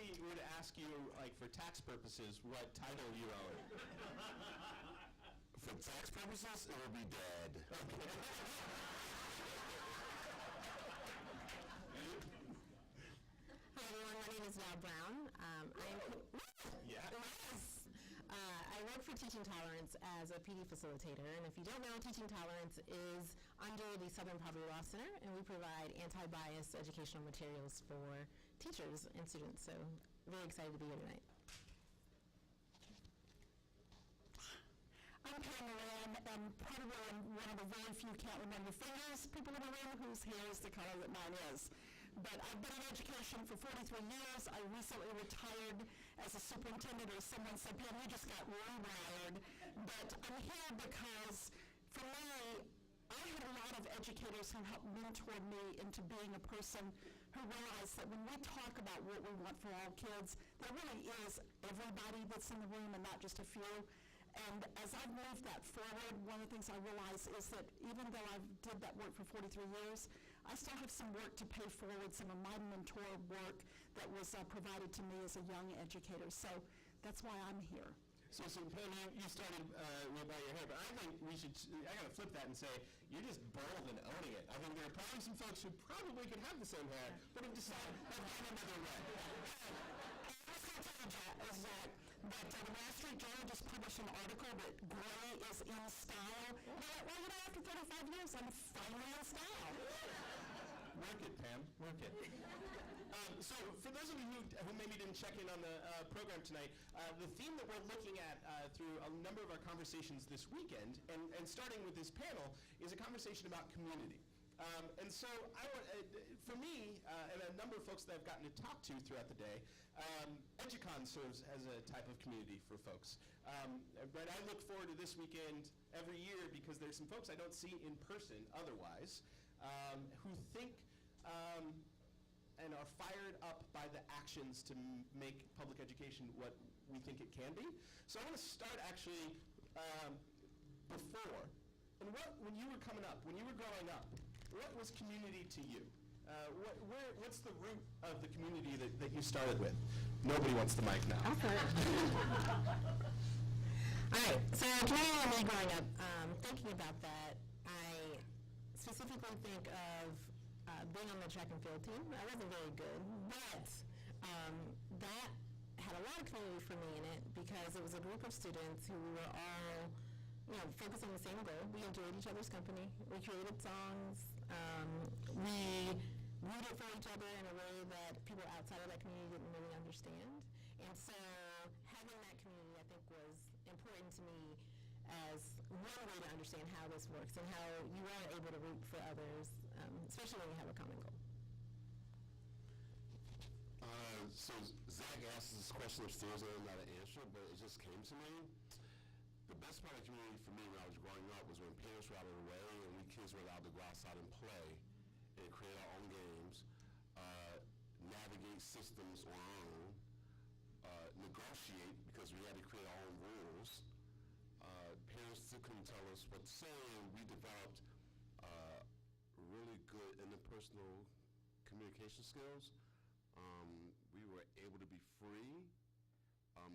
somebody were to ask you, like, for tax purposes, what title you own? For tax purposes, it would be dad. Hi everyone, my name is Val Brown. I work for Teaching Tolerance as a PD facilitator, and if you don't know, Teaching Tolerance is under the Southern Poverty Law Center, and we provide anti-bias educational materials for teachers and students, so very excited to be here tonight. I'm Pam Moran, and probably one of the very few can't remember fingers people in the room whose hair is the color that mine is. But I've been in education for 43 years. I recently retired as a superintendent, or someone said, Pam, you just got rewired. But I'm here because, for me, I had a lot of educators who helped mentor me into being a person who realized that when we talk about what we want for all kids, there really is everybody that's in the room and not just a few. And as I've moved that forward, one of the things I realize is that even though I did that work for 43 years, I still have some work to pay forward, some of my mentor work that was provided to me as a young educator. So that's why I'm here. So Pam, you started about your hair, but I think I gotta flip that and say, you're just bold and owning it. I think there are probably some folks who probably could have the same hair, but have decided to go another way. Is that the Wall Street Journal just published an article that gray is in style. Well, after 35 years, I'm finally in style. Work it, Pam. Work it. So for those of you who maybe didn't check in on the program tonight, the theme that we're looking at through a number of our conversations this weekend, and starting with this panel, is a conversation about community. And so for me, and a number of folks that I've gotten to talk to throughout the day, EduCon serves as a type of community for folks. But I look forward to this weekend every year because there's some folks I don't see in person otherwise who think and are fired up by the actions to make public education what we think it can be. So I want to start actually before. And when you were coming up, when you were growing up, what was community to you? What's the root of the community that you started with? Nobody wants the mic now. All right, so community and me growing up, thinking about that, I specifically think of being on the track and field team. I wasn't very good, but that had a lot of community for me in it because it was a group of students who were all focused on the same goal. We enjoyed each other's company. We created songs. We rooted for each other in a way that people outside of that community didn't really understand. And so having that community, I think, was important to me as one way to understand how this works and how you are able to root for others, especially when you have a common goal. So Zach asked this question upstairs, and I'm not an answer, but it just came to me. The best part of the community for me when I was growing up was when parents were out of the way and we kids were allowed to go outside and play and create our own games, navigate systems on our own, negotiate because we had to create our own rules. Parents couldn't tell us what to say, and we developed really good interpersonal communication skills. We were able to be free.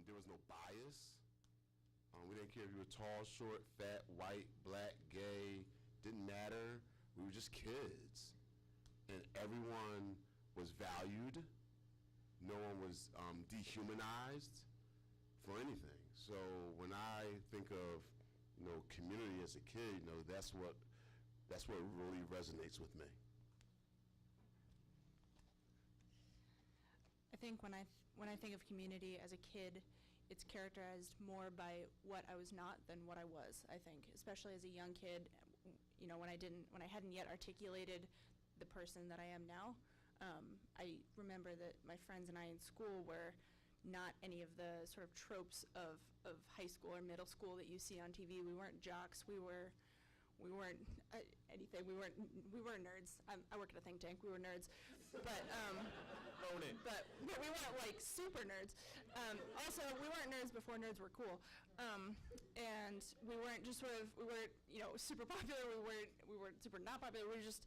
There was no bias. We didn't care if you were tall, short, fat, white, black, gay, didn't matter. We were just kids. And everyone was valued. No one was dehumanized for anything. So when I think of community as a kid, that's what really resonates with me. I think when I think of community as a kid, it's characterized more by what I was not than what I was, I think, especially as a young kid, when I hadn't yet articulated the person that I am now. I remember that my friends and I in school were not any of the sort of tropes of high school or middle school that you see on TV. We weren't jocks. We weren't anything. We weren't nerds. I work at a think tank. We were nerds, but we weren't like super nerds. Also, we weren't nerds before nerds were cool, and we weren't just we weren't super popular. We weren't super not popular. We were just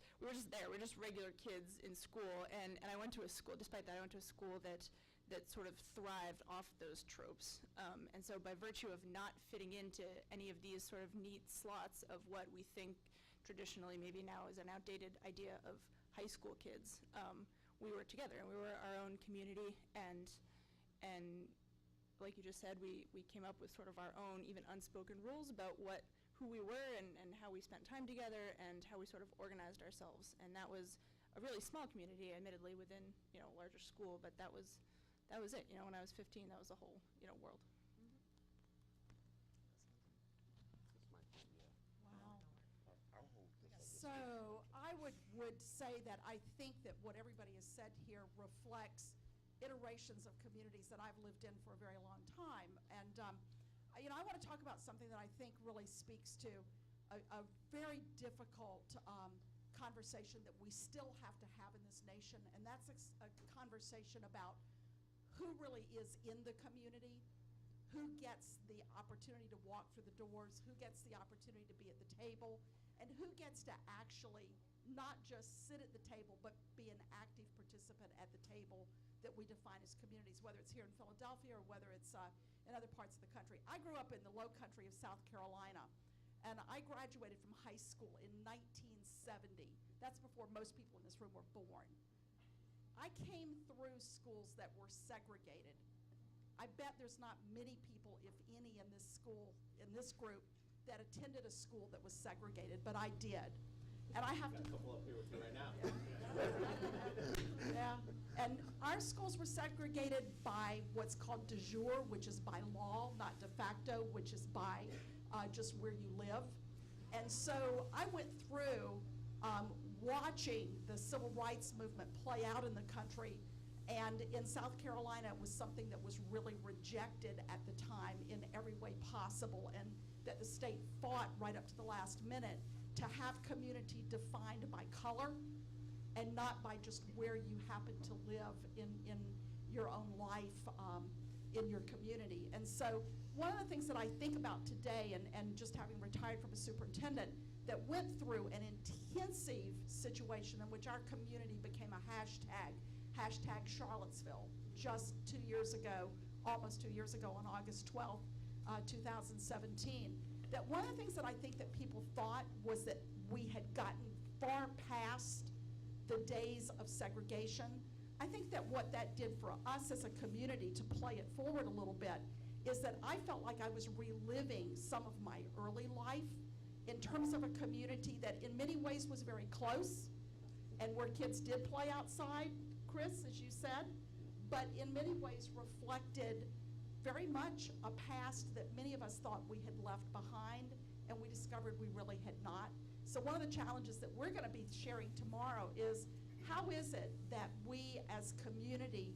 there. We were just regular kids in school, and I went to a school. Despite that, I went to a school that that sort of thrived off those tropes. And so by virtue of not fitting into any of these sort of neat slots of what we think traditionally maybe now is an outdated idea of high school kids, we were together and we were our own community, and like you just said, we came up with sort of our own even unspoken rules about who we were and how we spent time together and how we sort of organized ourselves. And that was a really small community, admittedly, within, you know, a larger school, but that was it. You know, when I was 15, that was the whole, you know, world. So I would say that I think that what everybody has said here reflects iterations of communities that I've lived in for a very long time. And, you know, I want to talk about something that I think really speaks to a very difficult conversation that we still have to have in this nation, and that's a conversation about who really is in the community, who gets the opportunity to walk through the doors, who gets the opportunity to be at the table, and who gets to actually not just sit at the table, but be an active participant at the table that we define as communities, whether it's here in Philadelphia or whether it's in other parts of the country. I grew up in the low country of South Carolina, and I graduated from high school in 1970. That's before most people in this room were born. I came through schools that were segregated. I bet there's not many people, if any, in this school, in this group, that attended a school that was segregated, but I did. And I have to. Got a couple up here with you right now. Yeah. And our schools were segregated by what's called de jure, which is by law, not de facto, which is by just where you live. And so I went through watching the civil rights movement play out in the country. And in South Carolina, it was something that was really rejected at the time in every way possible, and that the state fought right up to the last minute to have community defined by color and not by just where you happen to live in your own life in your community. And so one of the things that I think about today, and just having retired from a superintendent that went through an intensive situation in which our community became a hashtag Charlottesville, just 2 years ago, almost 2 years ago on August 12th, 2017, that one of the things that I think that people thought was that we had gotten far past the days of segregation. I think that what that did for us as a community, to play it forward a little bit, is that I felt like I was reliving some of my early life in terms of a community that in many ways was very close and where kids did play outside, Chris, as you said, but in many ways reflected very much a past that many of us thought we had left behind, and we discovered we really had not. So one of the challenges that we're going to be sharing tomorrow is, how is it that we as community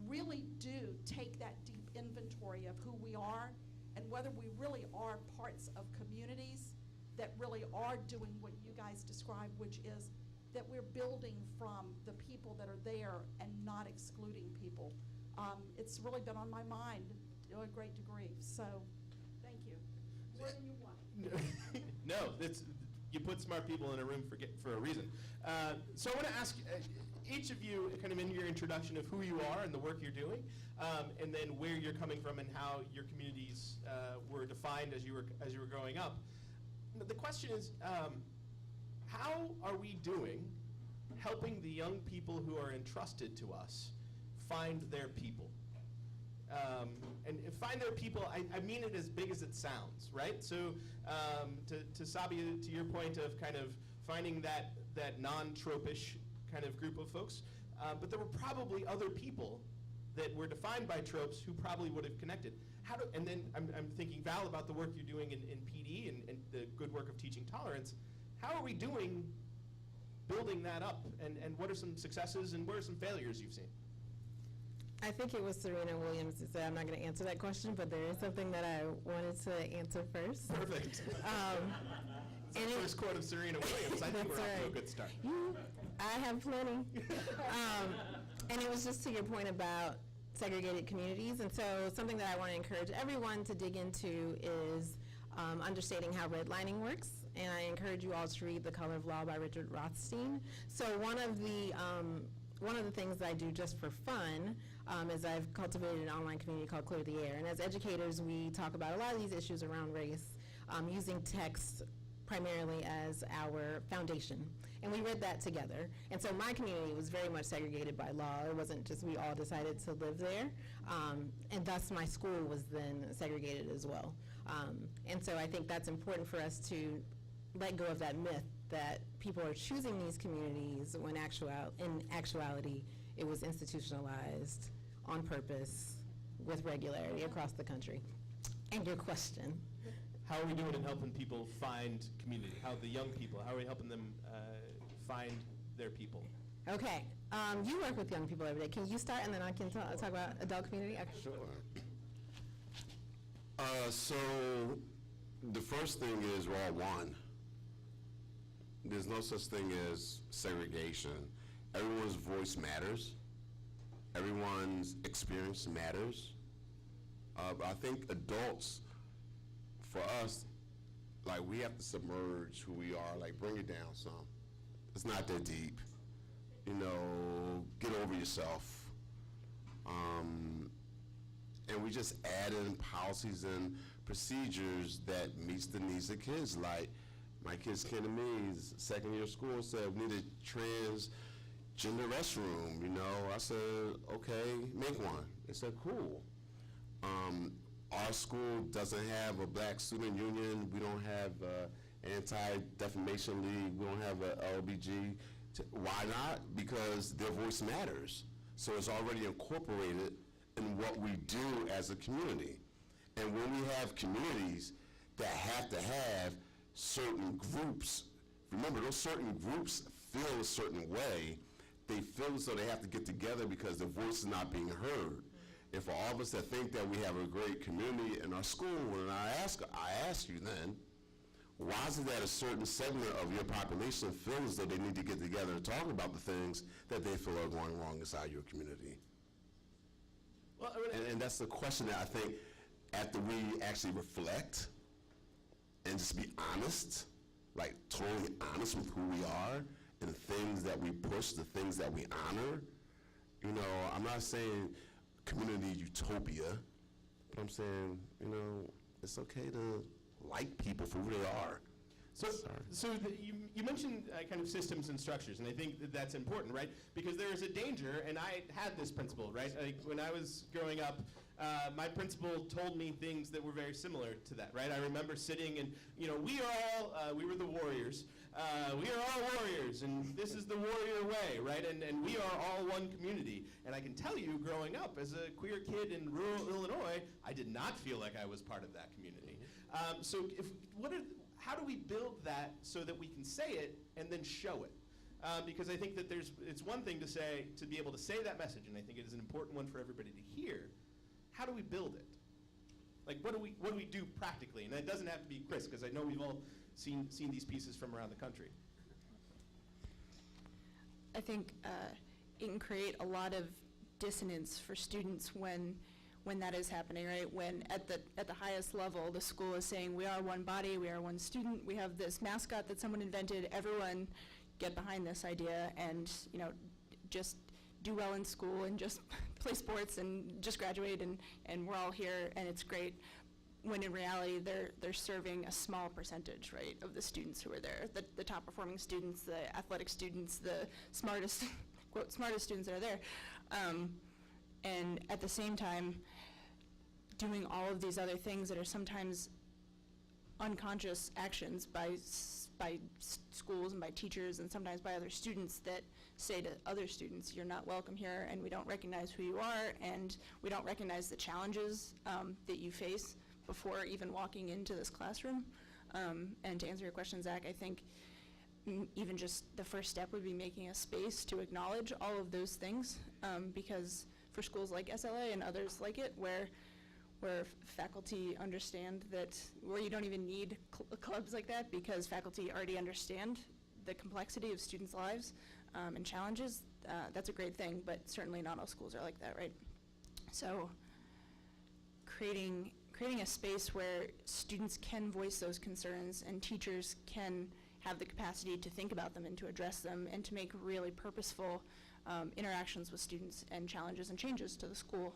really do take that deep inventory of who we are and whether we really are parts of communities that really are doing what you guys described, which is that we're building from the people that are there and not excluding people. It's really been on my mind to a great degree. So thank you. More than you want. No, you put smart people in a room for a reason. So I want to ask each of you, kind of in your introduction, of who you are and the work you're doing, and then where you're coming from and how your communities were defined as you were growing up. The question is, how are we doing helping the young people who are entrusted to us find their people? And find their people, I mean it as big as it sounds, right? So to Sabi, to your point of kind of finding that non-tropish kind of group of folks, but there were probably other people that were defined by tropes who probably would have connected. And then I'm thinking, Val, about the work you're doing in PD and the good work of teaching tolerance. How are we doing building that up? And what are some successes and what are some failures you've seen? I think it was Serena Williams who said, I'm not going to answer that question, but there is something that I wanted to answer first. Perfect. It's the first quote of Serena Williams. I think we're off to a good start. I have plenty. And it was just to your point about segregated communities. And so something that I want to encourage everyone to dig into is understanding how redlining works. And I encourage you all to read The Color of Law by Richard Rothstein. So one of one of the things that I do just for fun is I've cultivated an online community called Clear the Air. And as educators, we talk about a lot of these issues around race using text primarily as our foundation. And we read that together. And so my community was very much segregated by law. It wasn't just we all decided to live there. And thus my school was then segregated as well. And so I think that's important for us to let go of that myth that people are choosing these communities when in actuality it was institutionalized on purpose with regularity across the country. And your question. How are we doing in helping people find community? How the young people, how are we helping them find their people? Okay, you work with young people every day. Can you start and then I can talk about adult community? Okay. Sure. So the first thing is we're all one. There's no such thing as segregation. Everyone's voice matters. Everyone's experience matters. But I think adults, for us, like, we have to submerge who we are, like, bring it down some. It's not that deep. You know, get over yourself. And we just add in policies and procedures that meets the needs of kids. Like, my kids came to me, second year of school, said, we need a transgender restroom, you know. I said, okay, make one. They said, cool. Our school doesn't have a black student union. We don't have anti-defamation league. We don't have a LBG. Why not? Because their voice matters. So it's already incorporated in what we do as a community. And when we have communities that have to have certain groups, remember, those certain groups feel a certain way. They feel as though they have to get together because their voice is not being heard. And for all of us that think that we have a great community in our school, when I ask you then, why is it that a certain segment of your population feels as though they need to get together and talk about the things that they feel are going wrong inside your community? Well, and that's the question that I think, after we actually reflect and just be honest, like totally honest with who we are and the things that we push, the things that we honor. You know, I'm not saying community utopia, but I'm saying, you know, it's okay to like people for who they are. So you mentioned kind of systems and structures, and I think that's important, right? Because there is a danger, and I had this principle, right? Like, when I was growing up, my principal told me things that were very similar to that, right? I remember sitting and, you know, we were the warriors. We are all warriors, and this is the warrior way, right? And we are all one community. And I can tell you, growing up as a queer kid in rural Illinois, I did not feel like I was part of that community. How do we build that so that we can say it and then show it? Because I think that it's one thing to be able to say that message, and I think it is an important one for everybody to hear. How do we build it? Like, what do we do practically? And it doesn't have to be Chris, because I know we've all seen these pieces from around the country. I think it can create a lot of dissonance for students when that is happening, right? When at the highest level, the school is saying, we are one body, we are one student, we have this mascot that someone invented, everyone get behind this idea and, you know, just do well in school and just play sports and just graduate and we're all here and it's great. When in reality, they're serving a small percentage, right, of the students who are there, the top performing students, the athletic students, the smartest, quote, smartest students that are there. And at the same time, doing all of these other things that are sometimes unconscious actions by schools and by teachers and sometimes by other students that say to other students, you're not welcome here and we don't recognize who you are and we don't recognize the challenges that you face before even walking into this classroom. And to answer your question, Zach, I think even just the first step would be making a space to acknowledge all of those things because for schools like SLA and others like it where faculty understand that, where you don't even need clubs like that because faculty already understand the complexity of students' lives and challenges, that's a great thing, but certainly not all schools are like that, right? So creating a space where students can voice those concerns and teachers can have the capacity to think about them and to address them and to make really purposeful interactions with students and challenges and changes to the school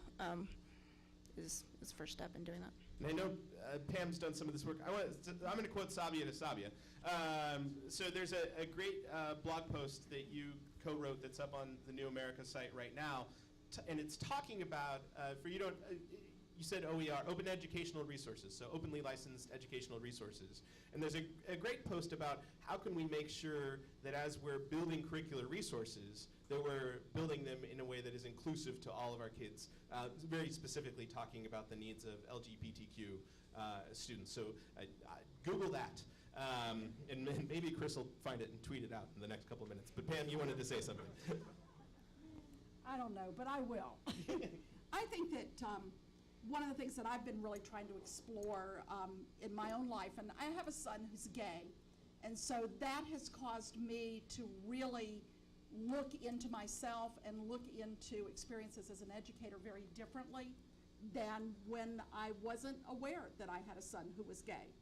is the first step in doing that. And I know Pam's done some of this work. I'm going to quote Sabia to Sabia. So there's a great blog post that you co-wrote that's up on the New America site right now, and it's talking about, you said OER, Open Educational Resources, so openly licensed educational resources. And there's a great post about how can we make sure that as we're building curricular resources, that we're building them in a way that is inclusive to all of our kids, very specifically talking about the needs of LGBTQ students. So Google that, and maybe Chris will find it and tweet it out in the next couple of minutes. But Pam, you wanted to say something. I don't know, but I will. I think that one of the things that I've been really trying to explore in my own life, and I have a son who's gay, and so that has caused me to really look into myself and look into experiences as an educator very differently than when I wasn't aware that I had a son who was gay.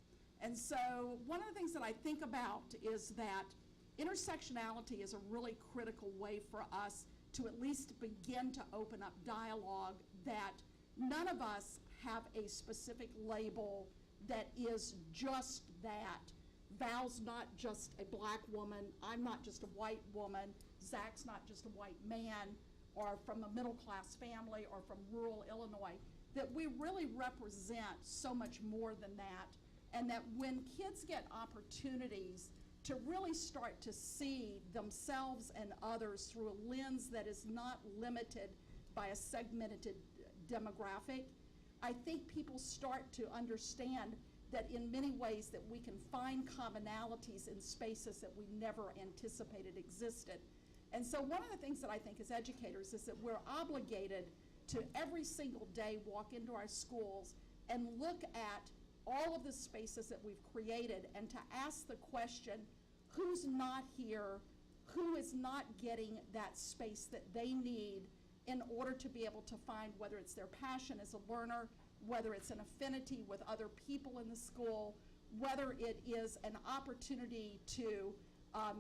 And so one of the things that I think about is that intersectionality is a really critical way for us to at least begin to open up dialogue, that none of us have a specific label that is just that. Val's not just a black woman, I'm not just a white woman, Zach's not just a white man, or from a middle-class family, or from rural Illinois, that we really represent so much more than that, and that when kids get opportunities to really start to see themselves and others through a lens that is not limited by a segmented demographic, I think people start to understand that in many ways that we can find commonalities in spaces that we never anticipated existed. And so one of the things that I think as educators is that we're obligated to every single day walk into our schools and look at all of the spaces that we've created and to ask the question, who's not here, who is not getting that space that they need in order to be able to find whether it's their passion as a learner, whether it's an affinity with other people in the school, whether it is an opportunity to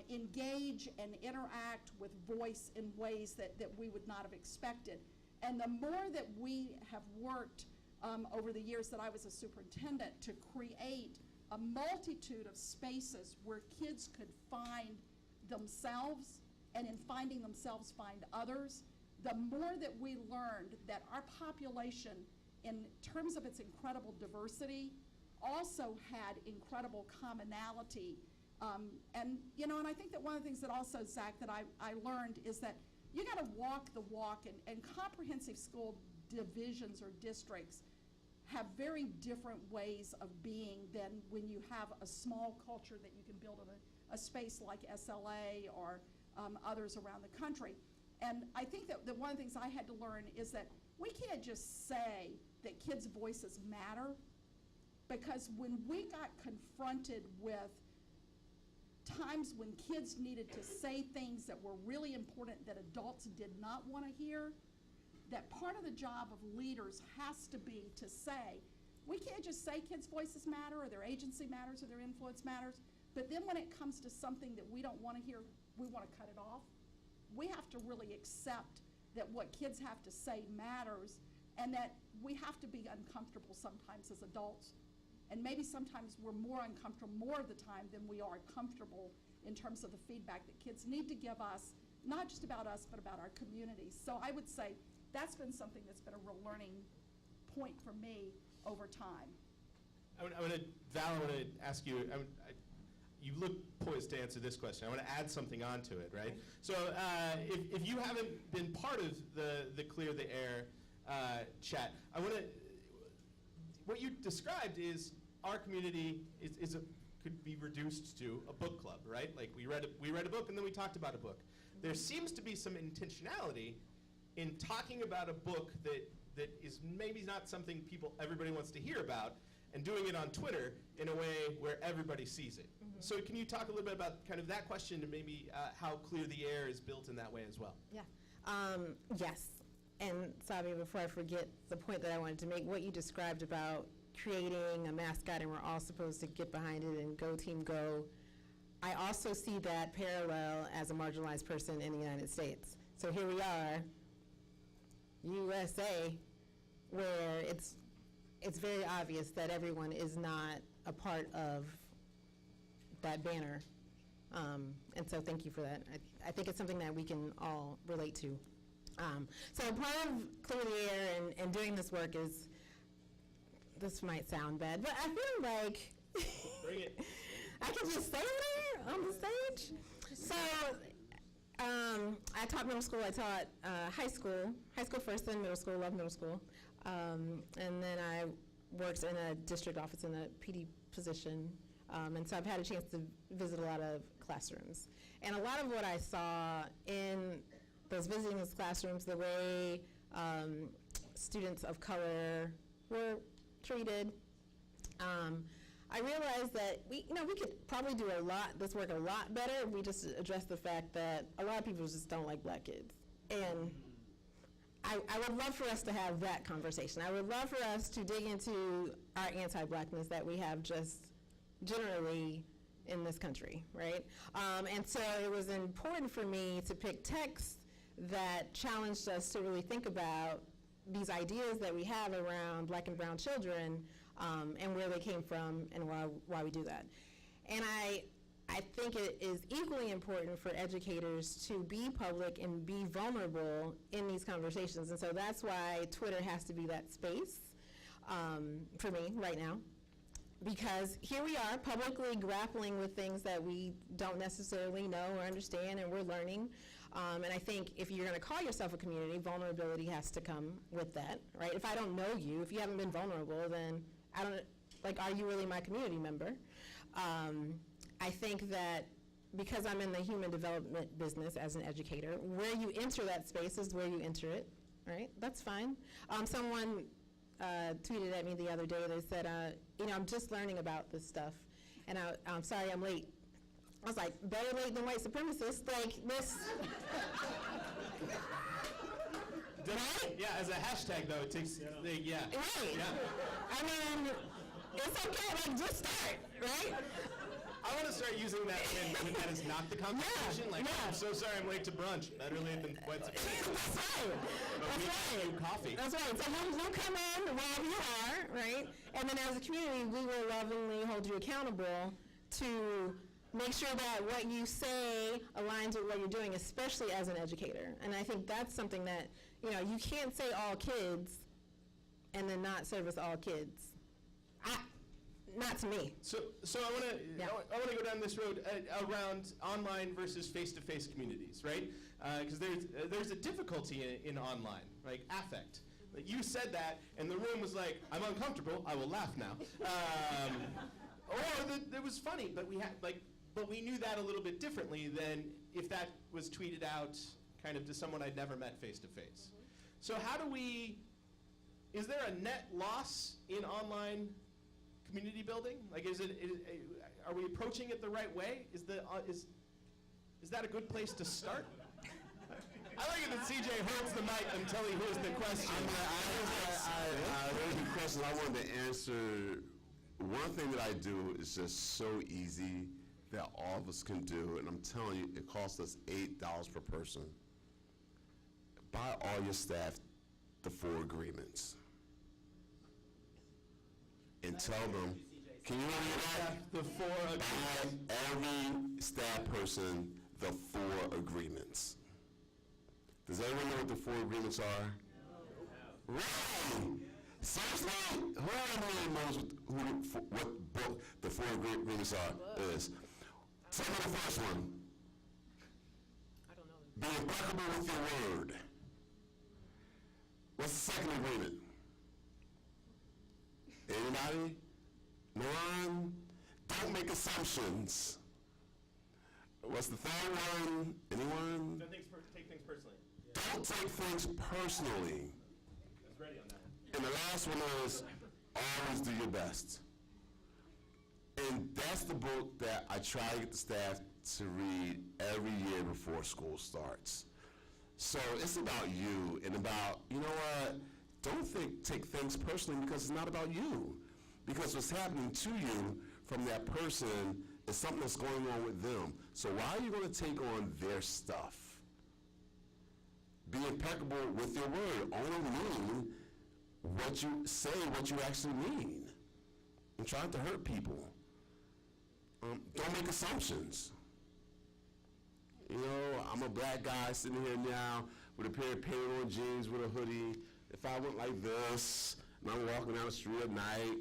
engage and interact with voice in ways that we would not have expected. And the more that we have worked over the years that I was a superintendent to create a multitude of spaces where kids could find themselves, and in finding themselves find others, the more that we learned that our population, in terms of its incredible diversity, also had incredible commonality. And I think that one of the things that also, Zach, that I learned is that you got to walk the walk, and comprehensive school divisions or districts have very different ways of being than when you have a small culture that you can build in a space like SLA or others around the country. And I think that one of the things I had to learn is that we can't just say that kids' voices matter, because when we got confronted with times when kids needed to say things that were really important that adults did not want to hear, that part of the job of leaders has to be to say, we can't just say kids' voices matter, or their agency matters, or their influence matters, but then when it comes to something that we don't want to hear, we want to cut it off. We have to really accept that what kids have to say matters, and that we have to be uncomfortable sometimes as adults. And maybe sometimes we're more uncomfortable more of the time than we are comfortable in terms of the feedback that kids need to give us, not just about us, but about our communities. So I would say that's been something that's been a real learning point for me over time. Val, I want to ask you, you look poised to answer this question. I want to add something onto it, right? So if you haven't been part of the Clear the Air chat, what you described is our community could be reduced to a book club, right? Like we read a book and then we talked about a book. There seems to be some intentionality in talking about a book that is maybe not something everybody wants to hear about, and doing it on Twitter in a way where everybody sees it. Mm-hmm. So can you talk a little bit about kind of that question, and maybe how Clear the Air is built in that way as well? Yeah. Yes. And Sabi, before I forget the point that I wanted to make, what you described about creating a mascot and we're all supposed to get behind it and go team go, I also see that parallel as a marginalized person in the United States. So here we are, USA, where it's very obvious that everyone is not a part of that banner. And so thank you for that. I think it's something that we can all relate to. So part of Clear the Air and doing this work is, this might sound bad, but I feel like Bring it. I can just stay there on the stage. So I taught middle school, I taught high school first, then middle school, love middle school. And then I worked in a district office in a PD position. And so I've had a chance to visit a lot of classrooms. And a lot of what I saw in those visiting those classrooms, the way students of color were treated, I realized that we could probably do this work a lot better if we just address the fact that a lot of people just don't like black kids. And I would love for us to have that conversation. I would love for us to dig into our anti-blackness that we have just generally in this country, right? And so it was important for me to pick texts that challenged us to really think about these ideas that we have around black and brown children, and where they came from and why we do that. And I think it is equally important for educators to be public and be vulnerable in these conversations. And so that's why Twitter has to be that space for me right now. Because here we are publicly grappling with things that we don't necessarily know or understand, and we're learning. And I think if you're going to call yourself a community, vulnerability has to come with that, right? If I don't know you, if you haven't been vulnerable, then are you really my community member? I think that because I'm in the human development business as an educator, where you enter that space is where you enter it, right? That's fine. Someone tweeted at me the other day. They said, I'm just learning about this stuff, and I'm sorry I'm late. I was like, better late than white supremacists. Like this. Right? Yeah, as a hashtag though, it takes. Right. Yeah. I mean, it's okay. Like just start, right? I want to start using that when that is not the conversation. I'm so sorry I'm late to brunch. Better late than white supremacists. That's right. That's right. Coffee. That's right. So you come in wherever you are, right? And then as a community, we will lovingly hold you accountable to make sure that what you say aligns with what you're doing, especially as an educator. And I think that's something that, you can't say all kids and then not service all kids. Not to me. So I want to go down this road around online versus face-to-face communities, right? Because there's a difficulty in online, like affect. Like you said that, and the room was like, "I'm uncomfortable. I will laugh now." It was funny, but we knew that a little bit differently than if that was tweeted out kind of to someone I'd never met face-to-face. So is there a net loss in online community building? Like, are we approaching it the right way? Is that a good place to start? I like it that CJ holds the mic until he hears the question. I heard the question. I wanted to answer. One thing that I do is just so easy that all of us can do, and I'm telling you, it costs us $8 per person. Buy all your staff the 4 agreements. And tell them, can you hear that? The 4 agreements. Buy every staff person the 4 agreements. Does everyone know what the 4 agreements are? No. Right! Seriously? Who really knows what book the 4 agreements is? Tell me the first one. I don't know. Be impeccable with your word. What's the second agreement? Anybody? No one? Don't make assumptions. What's the third one? Anyone? Don't take things personally. Don't take things personally. I was ready on that one. And the last one is always do your best. And that's the book that I try to get the staff to read every year before school starts. So it's about you and about, you know what, don't take things personally because it's not about you. Because what's happening to you from that person is something that's going on with them. So why are you going to take on their stuff? Be impeccable with your word. Only mean what you say, what you actually mean. And try not to hurt people. Don't make assumptions. You know, I'm a black guy sitting here now with a pair of paint-on jeans with a hoodie. If I went like this, and I'm walking down the street at night,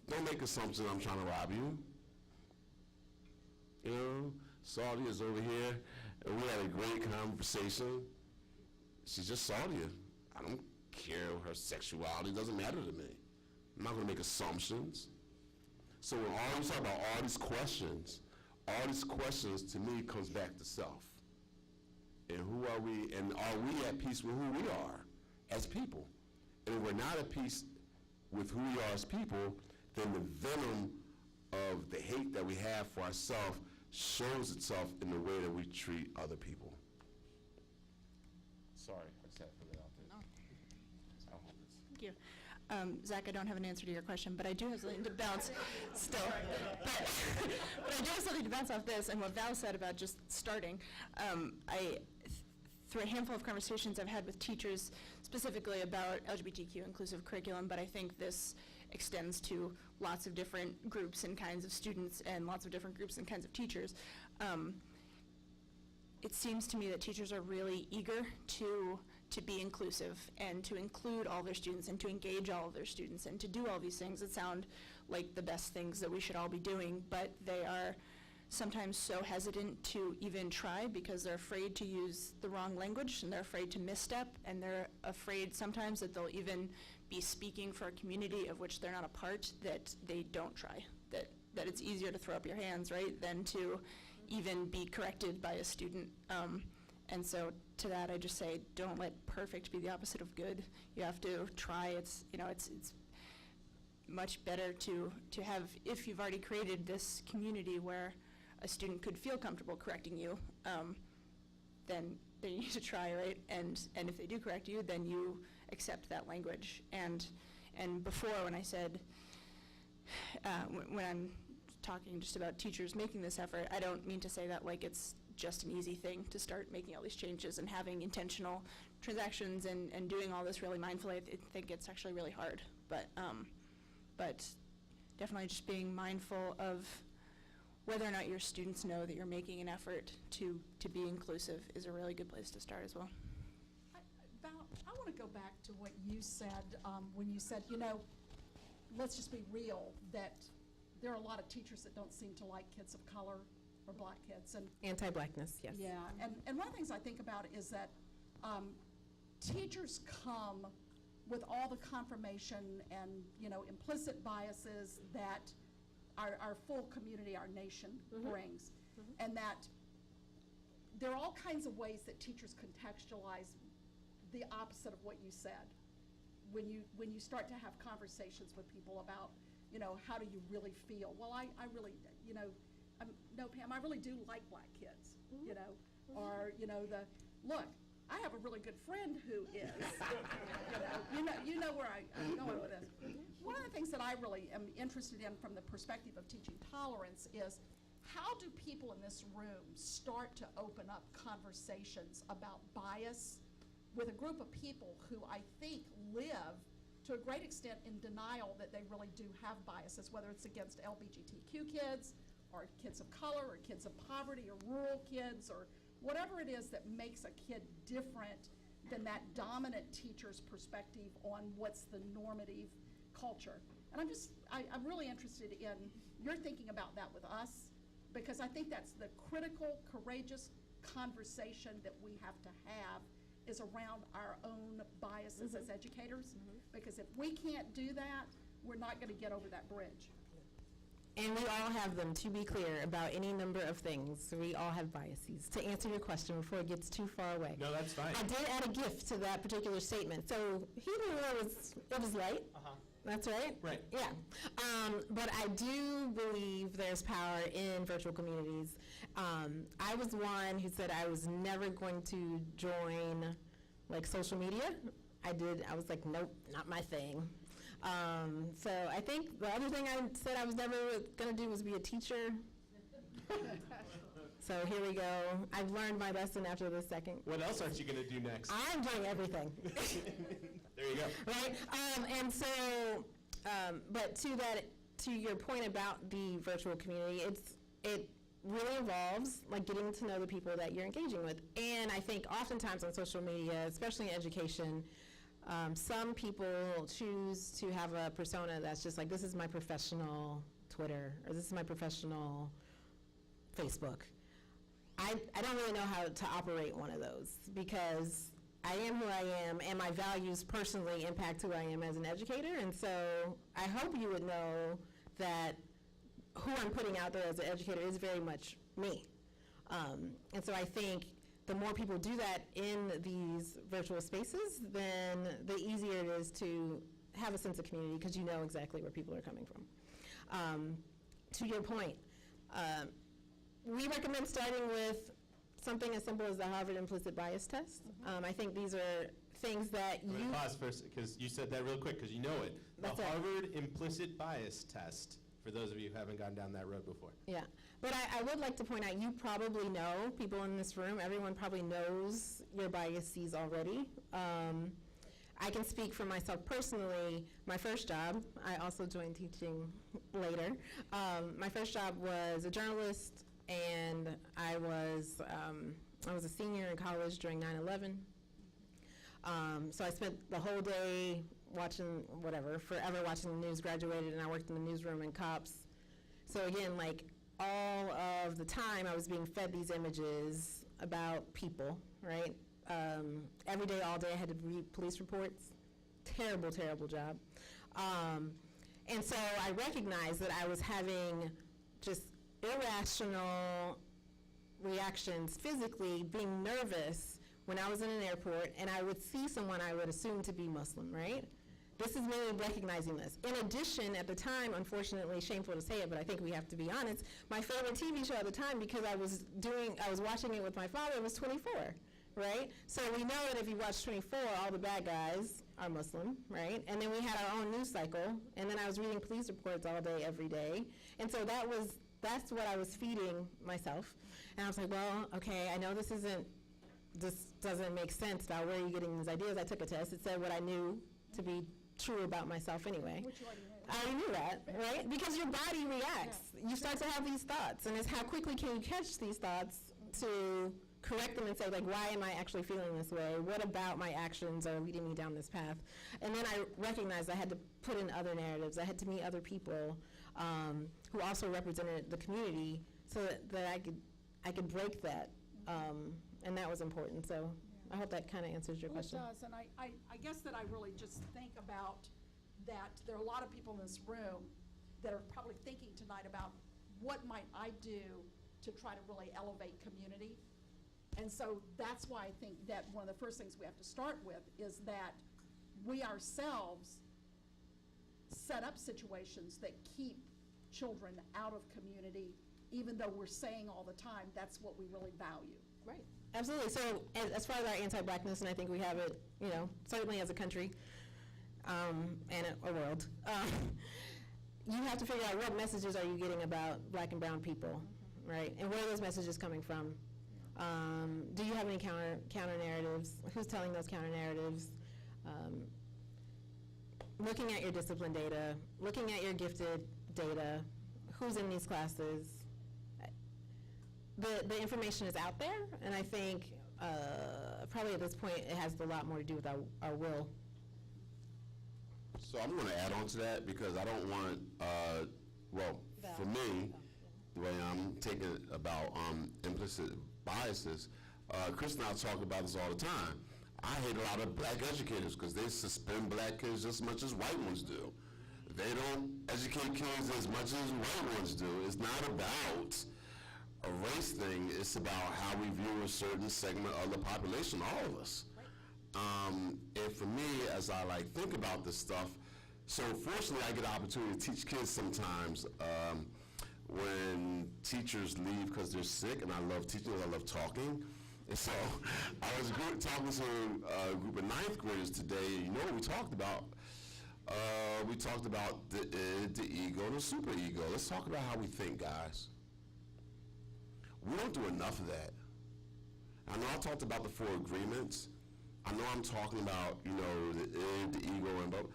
don't make assumptions I'm trying to rob you. You know, Saudi is over here, and we had a great conversation. She's just Saudi. I don't care her sexuality. It doesn't matter to me. I'm not going to make assumptions. So when all you talk about all these questions to me comes back to self. And who are we, and are we at peace with who we are as people? And if we're not at peace with who we are as people, then the venom of the hate that we have for ourselves shows itself in the way that we treat other people. Sorry, I just had to put that out there. No. Thank you. Zach, I don't have an answer to your question, but I do have something to bounce still. But I do have something to bounce off this and what Val said about just starting. Through a handful of conversations I've had with teachers specifically about LGBTQ inclusive curriculum, but I think this extends to lots of different groups and kinds of students and lots of different groups and kinds of teachers. It seems to me that teachers are really eager to be inclusive and to include all their students and to engage all of their students and to do all these things that sound like the best things that we should all be doing, but they are sometimes so hesitant to even try because they're afraid to use the wrong language and they're afraid to misstep and they're afraid sometimes that they'll even be speaking for a community of which they're not a part, that they don't try, that it's easier to throw up your hands, right, than to even be corrected by a student. And so to that, I just say, don't let perfect be the opposite of good. You have to try. It's much better to have, if you've already created this community where a student could feel comfortable correcting you, then you need to try, right? And if they do correct you, then you accept that language. And before, when I said, when I'm talking just about teachers making this effort, I don't mean to say that like it's just an easy thing to start making all these changes and having intentional transactions and doing all this really mindfully. I think it's actually really hard, but definitely just being mindful of whether or not your students know that you're making an effort to be inclusive is a really good place to start as well. Val, I want to go back to what you said when you said, let's just be real, that there are a lot of teachers that don't seem to like kids of color or black kids. And Anti-blackness, yes. yeah, and one of the things I think about is that teachers come with all the confirmation and implicit biases that our full community, our nation brings, and that there are all kinds of ways that teachers contextualize the opposite of what you said. When you start to have conversations with people about, how do you really feel? Well, I really, no, Pam, I really do like black kids, or, look, I have a really good friend who is, you know where I'm going with this. One of the things that I really am interested in from the perspective of teaching tolerance is how do people in this room start to open up conversations about bias with a group of people who I think live to a great extent in denial that they really do have biases, whether it's against LGBTQ kids or kids of color or kids of poverty or rural kids or whatever it is that makes a kid different than that dominant teacher's perspective on what's the normative culture. And I'm really interested in your thinking about that with us, because I think that's the critical, courageous conversation that we have to have is around our own biases as educators, because if we can't do that, we're not going to get over that bridge. And we all have them, to be clear, about any number of things. We all have biases. To answer your question before it gets too far away. No, that's fine. I did add a gift to that particular statement. So he knew it was light. That's right? Right. Yeah. But I do believe there's power in virtual communities. I was one who said I was never going to join social media. I was like, nope, not my thing. So I think the other thing I said I was never going to do was be a teacher. So here we go. I've learned my lesson after the second. What else aren't you going to do next? I'm doing everything. There you go. Right? And so, but to your point about the virtual community, it really involves like getting to know the people that you're engaging with. And I think oftentimes on social media, especially in education, some people choose to have a persona that's just like, this is my professional Twitter, or this is my professional Facebook. I don't really know how to operate one of those, because I am who I am, and my values personally impact who I am as an educator. And so I hope you would know that who I'm putting out there as an educator is very much me. And so I think the more people do that in these virtual spaces, then the easier it is to have a sense of community, because you know exactly where people are coming from. To your point, we recommend starting with something as simple as the Harvard implicit bias test. I think these are things that I'm going to pause first, because you said that real quick, because you know it. That's The it. Harvard implicit bias test, for those of you who haven't gone down that road before. Yeah, but I would like to point out, you probably know, people in this room, everyone probably knows your biases already. I can speak for myself personally. My first job, I also joined teaching later. My first job was a journalist, and I was a senior in college during 9/11. So I spent the whole day watching, forever watching the news, graduated, and I worked in the newsroom in COPS. So again, like, all of the time I was being fed these images about people, right? Every day, all day, I had to read police reports. Terrible, terrible job. And so I recognized that I was having just irrational reactions physically, being nervous when I was in an airport and I would see someone I would assume to be Muslim, right? This is me recognizing this. In addition, at the time, unfortunately, shameful to say it, but I think we have to be honest, my favorite TV show at the time, because I was watching it with my father, was 24, right? So we know that if you watch 24, all the bad guys are Muslim, right? And then we had our own news cycle, and then I was reading police reports all day, every day. And so that's what I was feeding myself. And I was like, well, okay, I know this doesn't make sense about where you're getting these ideas. I took a test. It said what I knew to be true about myself anyway. Which you already knew. I already knew that, right? Because your body reacts. Yeah. You start to have these thoughts, and it's how quickly can you catch these thoughts to correct them and say, like, why am I actually feeling this way? What about my actions are leading me down this path? And then I recognized I had to put in other narratives. I had to meet other people who also represented the community, so that I could break that, and that was important. So I hope that kind of answers your question. It does, and I guess that I really just think about that there are a lot of people in this room that are probably thinking tonight about what might I do to try to really elevate community. And so that's why I think that one of the first things we have to start with is that we ourselves set up situations that keep children out of community, even though we're saying all the time that's what we really value. Right. Absolutely. So as far as our anti-blackness, and I think we have it, certainly as a country and a world, you have to figure out what messages are you getting about black and brown people, right? And where are those messages coming from? Do you have any counter narratives? Who's telling those counter narratives? Looking at your discipline data, looking at your gifted data, who's in these classes. The information is out there, and I think probably at this point it has a lot more to do with our will. So I'm going to add on to that, because I don't want, for me, the way I'm taking about implicit biases, Chris and I talk about this all the time. I hate a lot of black educators because they suspend black kids just as much as white ones do. They don't educate kids as much as white ones do. It's not about a race thing. It's about how we view a certain segment of the population, all of us. And for me, as I think about this stuff, so fortunately I get the opportunity to teach kids sometimes when teachers leave because they're sick, and I love teaching, I love talking. And so I was talking to a group of 9th graders today, and you know what we talked about? We talked about the ego and the super ego. Let's talk about how we think, guys. We don't do enough of that. I know I talked about the 4 agreements. I know I'm talking about, you know, the id, the ego, and but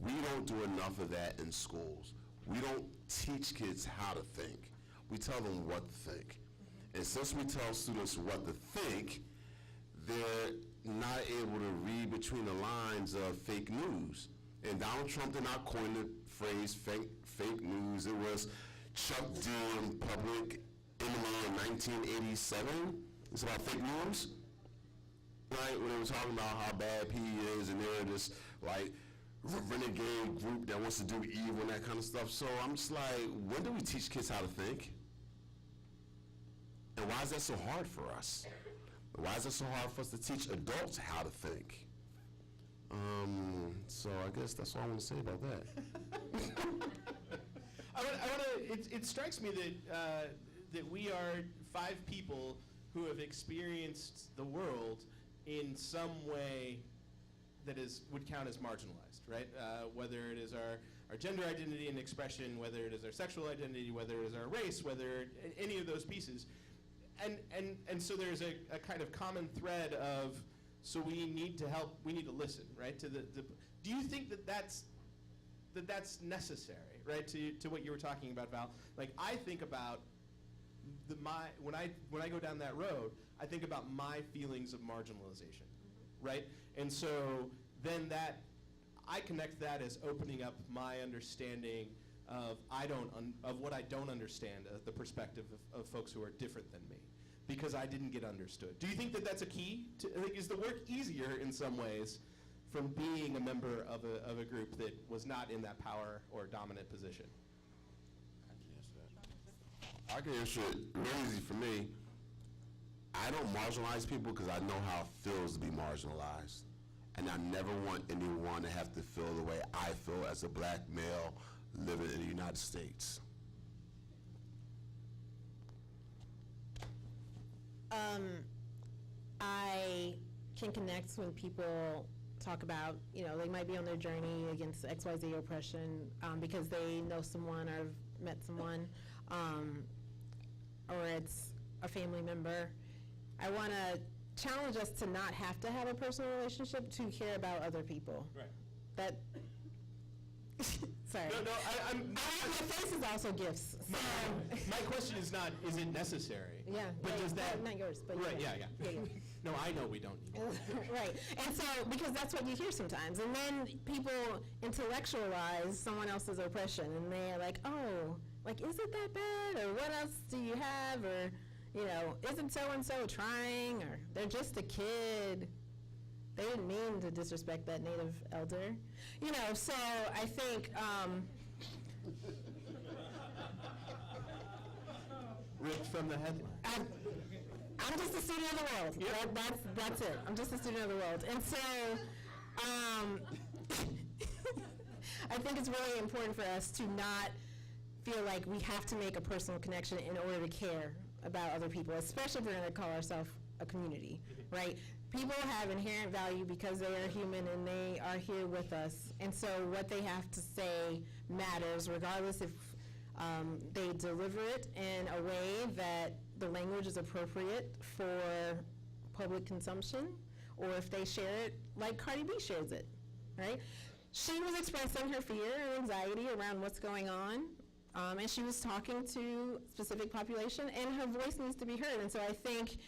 we don't do enough of that in schools. We don't teach kids how to think. We tell them what to think. And since we tell students what to think, they're not able to read between the lines of fake news. And Donald Trump did not coin the phrase fake news. It was Chuck D in Public Enemy in 1987. It's about fake news. Right, when they were talking about how bad P is, and they're this like renegade group that wants to do evil and that kind of stuff. So I'm just like, when do we teach kids how to think? And why is that so hard for us? Why is it so hard for us to teach adults how to think? So I guess that's all I want to say about that. It strikes me that that we are 5 people who have experienced the world in some way that would count as marginalized, right? Whether it is our gender identity and expression, whether it is our sexual identity, whether it is our race, whether any of those pieces. And so there's a kind of common thread of, so we need to help, we need to listen, right? Do you think that's necessary, right? To what you were talking about, Val. Like, I think about when I go down that road, I think about my feelings of marginalization, right? And so then I connect that as opening up my understanding of what I don't understand, the perspective of folks who are different than me, because I didn't get understood. Do you think that that's a key? Like, is the work easier in some ways from being a member of a group that was not in that power or dominant position? I can answer it really easy for me. I don't marginalize people because I know how it feels to be marginalized. And I never want anyone to have to feel the way I feel as a black male living in the United States. I can connect when people talk about, you know, they might be on their journey against XYZ oppression because they know someone or have met someone, or it's a family member. I want to challenge us to not have to have a personal relationship to care about other people. Right. That, sorry. No, I'm. My face is also gifts. So. My question is not, is it necessary? Yeah. But does that? Not yours, but right. Yeah. yeah. No, I know we don't need it. Right. And so, because that's what you hear sometimes. And then people intellectualize someone else's oppression, and they're like, oh, like, is it that bad? Or what else do you have? Or, you know, isn't so-and-so trying? Or they're just a kid. They didn't mean to disrespect that Native elder. You know, so I think... Ripped from the head. I'm just a student of the world. Yep. That's it. I'm just a student of the world. And so I think it's really important for us to not feel like we have to make a personal connection in order to care about other people, especially if we're going to call ourselves a community, right? People have inherent value because they are human and they are here with us. And so what they have to say matters, regardless if they deliver it in a way that the language is appropriate for public consumption, or if they share it like Cardi B shares it, right? She was expressing her fear and anxiety around what's going on, and she was talking to a specific population, and her voice needs to be heard. And so I think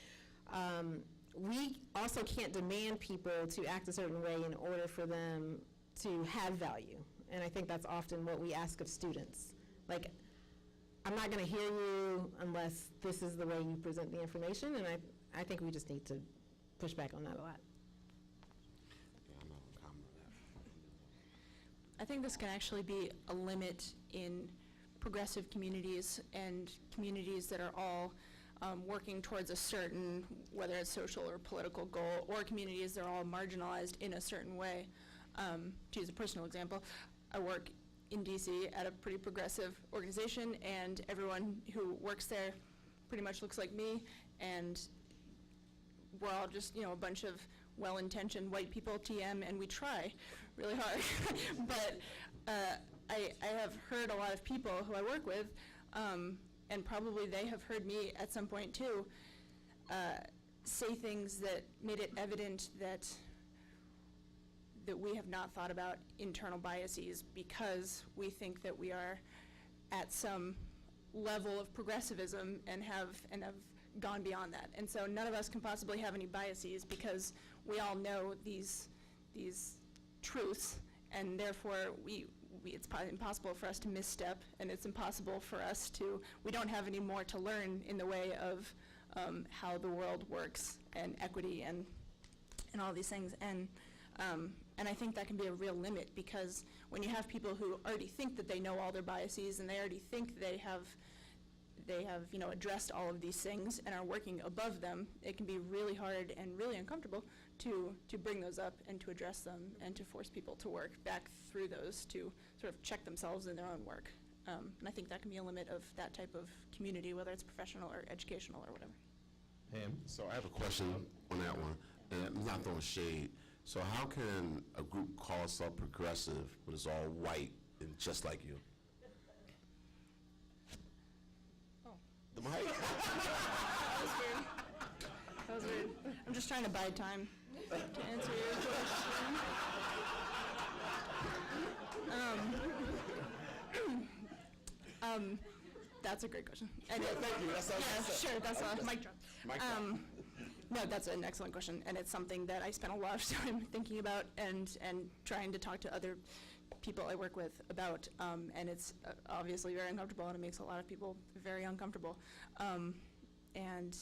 we also can't demand people to act a certain way in order for them to have value. And I think that's often what we ask of students. Like, I'm not going to hear you unless this is the way you present the information, and I think we just need to push back on that a lot. I think this can actually be a limit in progressive communities and communities that are all working towards a certain, whether it's social or political goal, or communities that are all marginalized in a certain way. To use a personal example, I work in DC at a pretty progressive organization, and everyone who works there pretty much looks like me, and we're all just, you know, a bunch of well-intentioned white people, TM, and we try really hard. But I have heard a lot of people who I work with, and and probably they have heard me at some point too, say things that made it evident that we have not thought about internal biases because we think that we are at some level of progressivism and have gone beyond that. And so none of us can possibly have any biases because we all know these truths, and therefore it's impossible for us to misstep, and it's impossible for us to, we don't have any more to learn in the way of how the world works and equity and all these things. And I think that can be a real limit, because when you have people who already think that they know all their biases and they already think they have addressed all of these things and are working above them, it can be really hard and really uncomfortable to bring those up and to address them and to force people to work back through those to sort of check themselves in their own work. And I think that can be a limit of that type of community, whether it's professional or educational or whatever. Pam? So I have a question on that one, and I'm not throwing shade. So how can a group call itself progressive when it's all white and just like you? Oh. The mic. That was weird. I'm just trying to buy time to answer your question. That's a great question. And Thank you. That's sure. That's a mic drop. Mic drop. No, that's an excellent question, and it's something that I spent a lot of time thinking about and trying to talk to other people I work with about, and it's obviously very uncomfortable, and it makes a lot of people very uncomfortable. And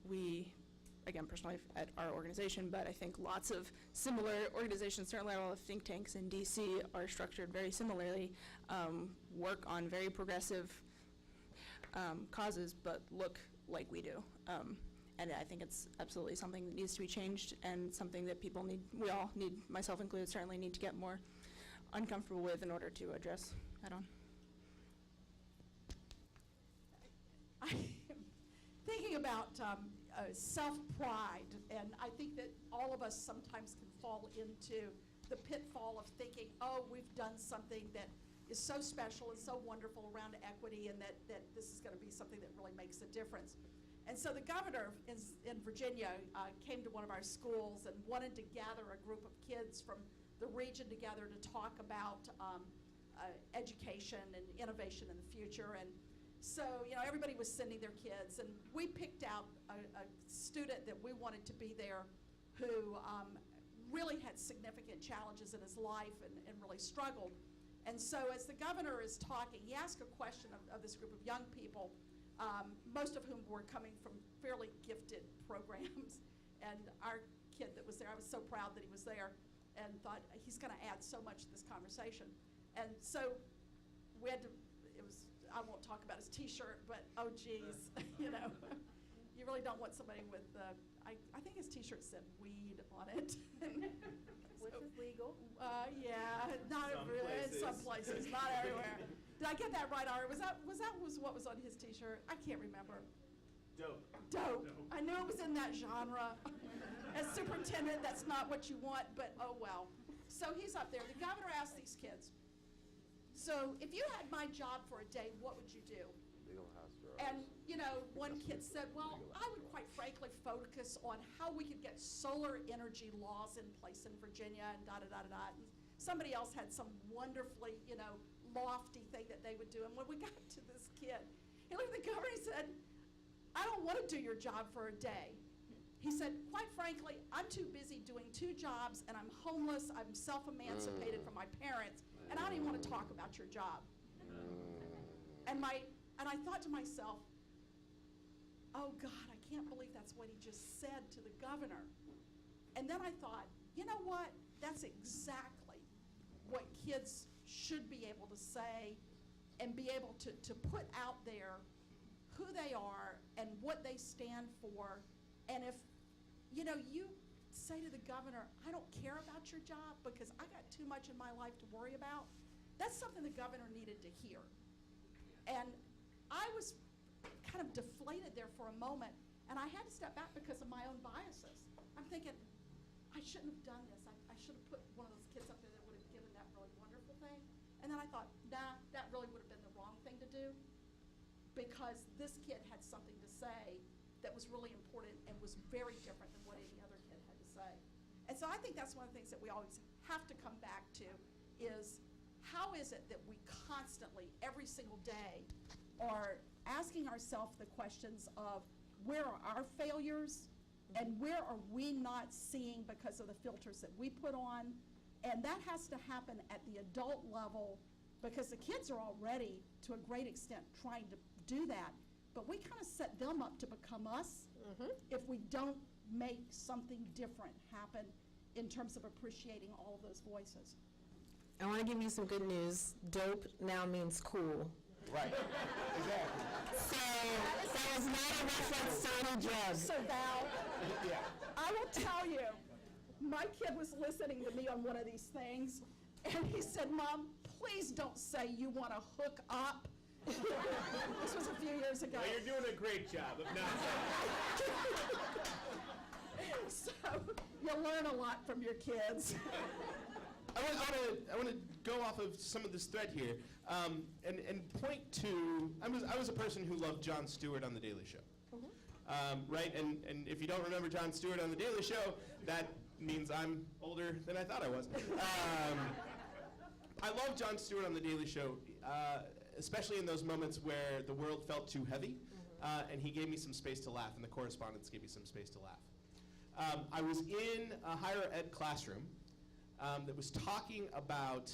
we, again, personally at our organization, but I think lots of similar organizations, certainly all the think tanks in DC are structured very similarly, work on very progressive causes, but look like we do. And I think it's absolutely something that needs to be changed, and something that people need, we all need, myself included, certainly need to get more uncomfortable with in order to address head on. Thinking about self-pride, and I think that all of us sometimes can fall into the pitfall of thinking, oh, we've done something that is so special and so wonderful around equity, and that this is going to be something that really makes a difference. And so the governor in Virginia came to one of our schools and wanted to gather a group of kids from the region together to talk about education and innovation in the future. And so, everybody was sending their kids, and we picked out a student that we wanted to be there who really had significant challenges in his life and really struggled. And so as the governor is talking, he asked a question of this group of young people, most of whom were coming from fairly gifted programs. And our kid that was there, I was so proud that he was there, and thought he's going to add so much to this conversation. And so we had to, I won't talk about his T-shirt, but oh geez, you really don't want somebody with, I think his T-shirt said weed on it. Which is legal. Yeah, not really, in some places, not everywhere. Did I get that right, Ari? Was that what was on his T-shirt? I can't remember. Dope. I knew it was in that genre. As superintendent, that's not what you want, but oh well. So he's up there. The governor asked these kids, so if you had my job for a day, what would you do? And, one kid said, well, I would quite frankly focus on how we could get solar energy laws in place in Virginia and da-da-da-da-da. And somebody else had some wonderfully, lofty thing that they would do. And when we got to this kid, he looked at the governor and he said, I don't want to do your job for a day. He said, quite frankly, I'm too busy doing 2 jobs, and I'm homeless, I'm self-emancipated from my parents, and I don't even want to talk about your job. And I thought to myself, oh God, I can't believe that's what he just said to the governor. And then I thought, you know what? That's exactly what kids should be able to say and be able to put out there who they are and what they stand for. And if, you say to the governor, I don't care about your job because I got too much in my life to worry about, that's something the governor needed to hear. And I was kind of deflated there for a moment, and I had to step back because of my own biases. I'm thinking, I shouldn't have done this. I should have put one of those kids up there that would have given that really wonderful thing. And then I thought, nah, that really would have been the wrong thing to do. because this kid had something to say that was really important and was very different than what any other kid had to say. And so I think that's one of the things that we always have to come back to is how is it that we constantly, every single day, are asking ourselves the questions of where are our failures and where are we not seeing because of the filters that we put on. And that has to happen at the adult level because the kids are already, to a great extent, trying to do that. But we kind of set them up to become us if we don't make something different happen in terms of appreciating all of those voices. I want to give you some good news. Dope now means cool. Right. Exactly. So that was not a reference to any drugs. So Val, Yeah. I will tell you, my kid was listening to me on one of these things, and he said, "Mom, please don't say you want to hook up." This was a few years ago. Well, you're doing a great job of not So you learn a lot from your kids. I want to go off of some of this thread here and point to, I was a person who loved Jon Stewart on The Daily Show. Right? And if you don't remember Jon Stewart on The Daily Show, that means I'm older than I thought I was. I love Jon Stewart on The Daily Show, especially in those moments where the world felt too heavy, and he gave me some space to laugh, and the correspondents gave me some space to laugh. I was in a higher ed classroom that was talking about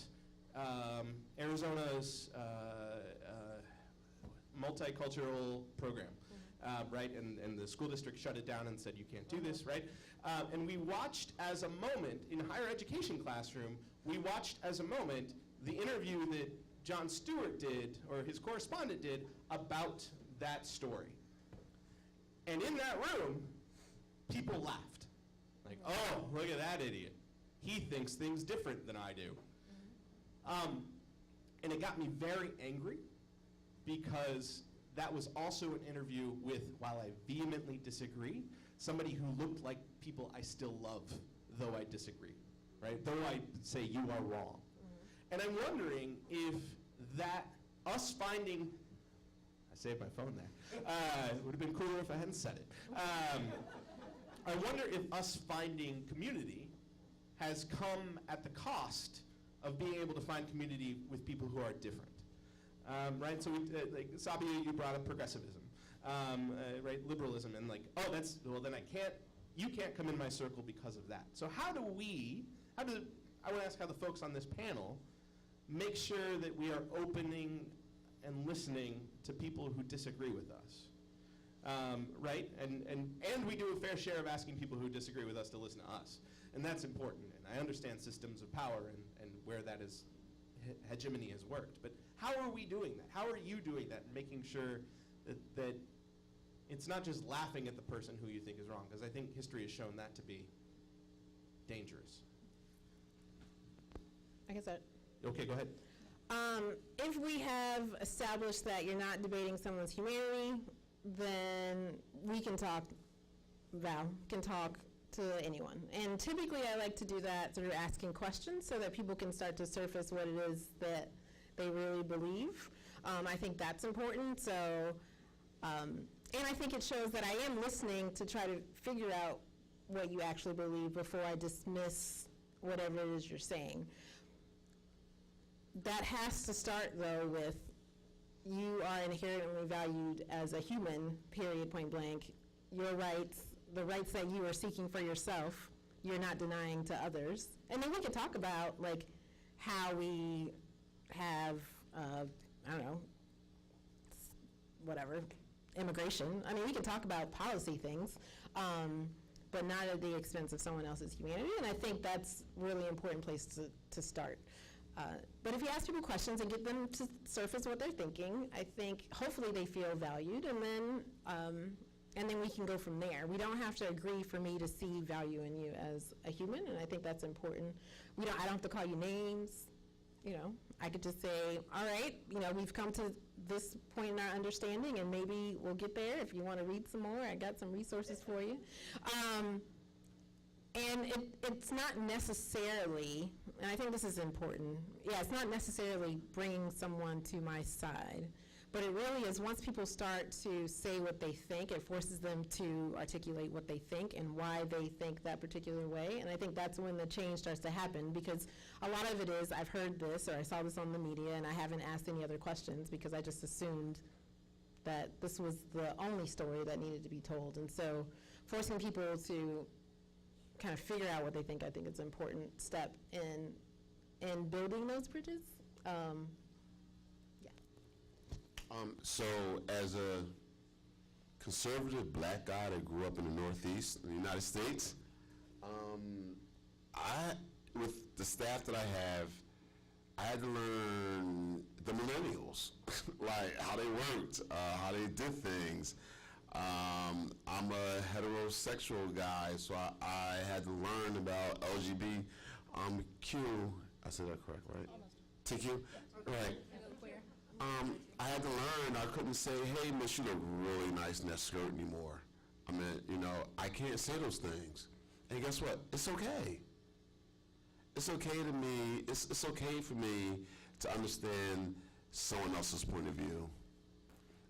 Arizona's multicultural program, right? And the school district shut it down and said, you can't do this, right? And we watched as a moment, in a higher education classroom, we watched as a moment the interview that Jon Stewart did, or his correspondent did, about that story. And in that room, people laughed. Like, oh, look at that idiot. He thinks things different than I do. And it got me very angry because that was also an interview with, while I vehemently disagree, somebody who looked like people I still love, though I disagree, right? Though I say you are wrong. And I'm wondering if that, us finding, I saved my phone there. It would have been cooler if I hadn't said it. I wonder if us finding community has come at the cost of being able to find community with people who are different. Right, so like Sabia, you brought up progressivism, right, liberalism, and like, oh, well then you can't come in my circle because of that. So I want to ask how the folks on this panel make sure that we are opening and listening to people who disagree with us, right, and we do a fair share of asking people who disagree with us to listen to us, and that's important, and I understand systems of power and where that is, hegemony has worked, but how are we doing that? How are you doing that, and making sure that it's not just laughing at the person who you think is wrong, because I think history has shown that to be dangerous. I guess that. Okay, go ahead. If we have established that you're not debating someone's humanity, then we can talk, Val, can talk to anyone. And typically I like to do that through asking questions so that people can start to surface what it is that they really believe. I think that's important. So, and I think it shows that I am listening to try to figure out what you actually believe before I dismiss whatever it is you're saying. That has to start, though, with you are inherently valued as a human, period, point blank. Your rights, the rights that you are seeking for yourself, you're not denying to others. And then we can talk about, like, how we have, I don't know, whatever, immigration. I mean, we can talk about policy things, but not at the expense of someone else's humanity. And I think that's a really important place to start. But if you ask people questions and get them to surface what they're thinking, I think hopefully they feel valued, and then we can go from there. We don't have to agree for me to see value in you as a human, and I think that's important. I don't have to call you names. You know, I could just say, all right, you know, we've come to this point in our understanding, and maybe we'll get there. If you want to read some more, I got some resources for you. And it's not necessarily, and I think this is important, yeah, it's not necessarily bringing someone to my side, But it really is, once people start to say what they think, it forces them to articulate what they think and why they think that particular way. And I think that's when the change starts to happen, because a lot of it is, I've heard this, or I saw this on the media, and I haven't asked any other questions because I just assumed that this was the only story that needed to be told. And so forcing people to kind of figure out what they think, I think is an important step in building those bridges. So as a conservative black guy that grew up in the Northeast in the United States, with the staff that I had to learn the millennials, like how they worked, how they did things. I'm a heterosexual guy, so I had to learn about LGBTQ. I said that correct, right? Almost. TQ? Right. I had to learn. I couldn't say, hey, miss, you look really nice in that skirt anymore. I mean, I can't say those things. And guess what? It's okay. It's okay to me. It's okay for me to understand someone else's point of view.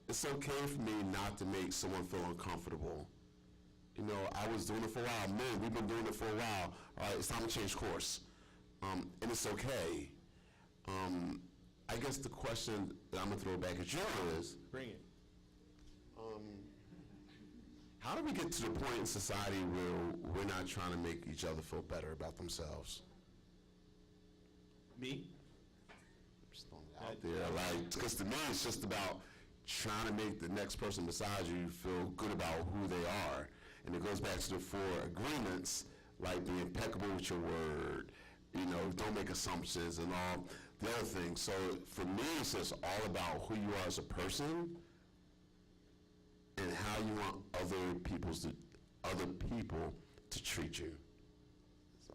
It's okay for me not to make someone feel uncomfortable. I was doing it for a while. Man, we've been doing it for a while. All right, it's time to change course. And it's okay. I guess the question that I'm gonna throw back at you is, Bring it. how do we get to the point in society where we're not trying to make each other feel better about themselves? Me? Just throwing it out there, because to me it's just about trying to make the next person beside you feel good about who they are. And it goes back to the 4 agreements, like be impeccable with your word, don't make assumptions and all the other things. So for me, it's just all about who you are as a person and how you want other people to treat you. So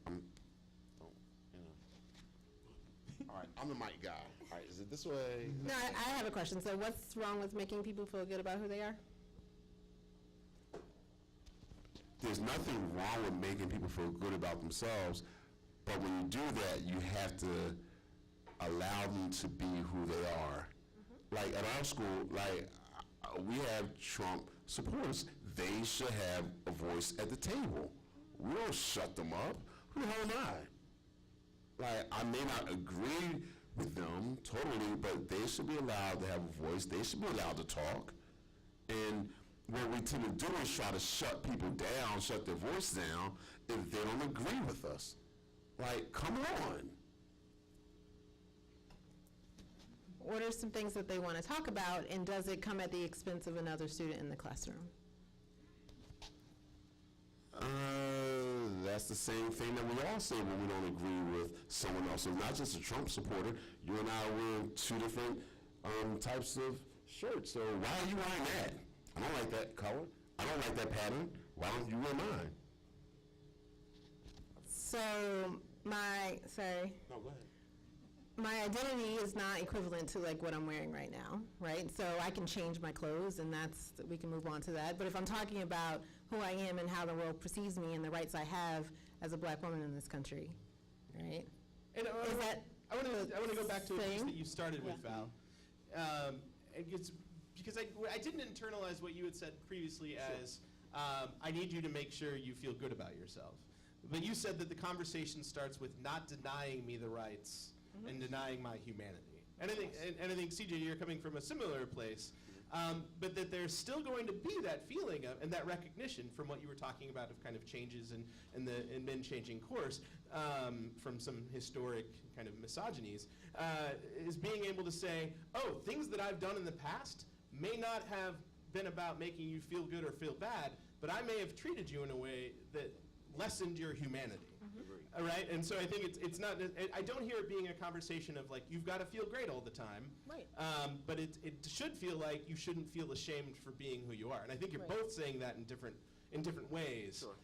all right, I'm the mic guy. All right, is it this way? No, I have a question. So what's wrong with making people feel good about who they are? There's nothing wrong with making people feel good about themselves, but when you do that, you have to allow them to be who they are. Like at our school, we have Trump supporters. They should have a voice at the table. We don't shut them up. Who the hell am I? I may not agree with them totally, but they should be allowed to have a voice. They should be allowed to talk. And what we tend to do is try to shut people down, shut their voice down if they don't agree with us. Come on. What are some things that they want to talk about, and does it come at the expense of another student in the classroom? That's the same thing that we all say when we don't agree with someone else. So not just a Trump supporter. You and I are wearing 2 different types of shirts. So why are you wearing that? I don't like that color. I don't like that pattern. Why don't you wear mine? So sorry. No, go ahead. My identity is not equivalent to what I'm wearing right now, right? So I can change my clothes, and we can move on to that. But if I'm talking about who I am and how the world perceives me and the rights I have as a black woman in this country, right? And I want to go back to a piece that you started with, Yeah. Val. Because I didn't internalize what you had said previously as, I need you to make sure you feel good about yourself. But you said that the conversation starts with not denying me the rights and denying my humanity. And I think CJ, you're coming from a similar place, but that there's still going to be that feeling of, and that recognition from what you were talking about of kind of changes and men changing course from some historic kind of misogynies, is being able to say, oh, things that I've done in the past may not have been about making you feel good or feel bad, but I may have treated you in a way that lessened your humanity. All right, and so I think it's not. I don't hear it being a conversation of you've got to feel great all the time. Right. But it should feel like you shouldn't feel ashamed for being who you are, and I think you're both saying that in different ways. Sure.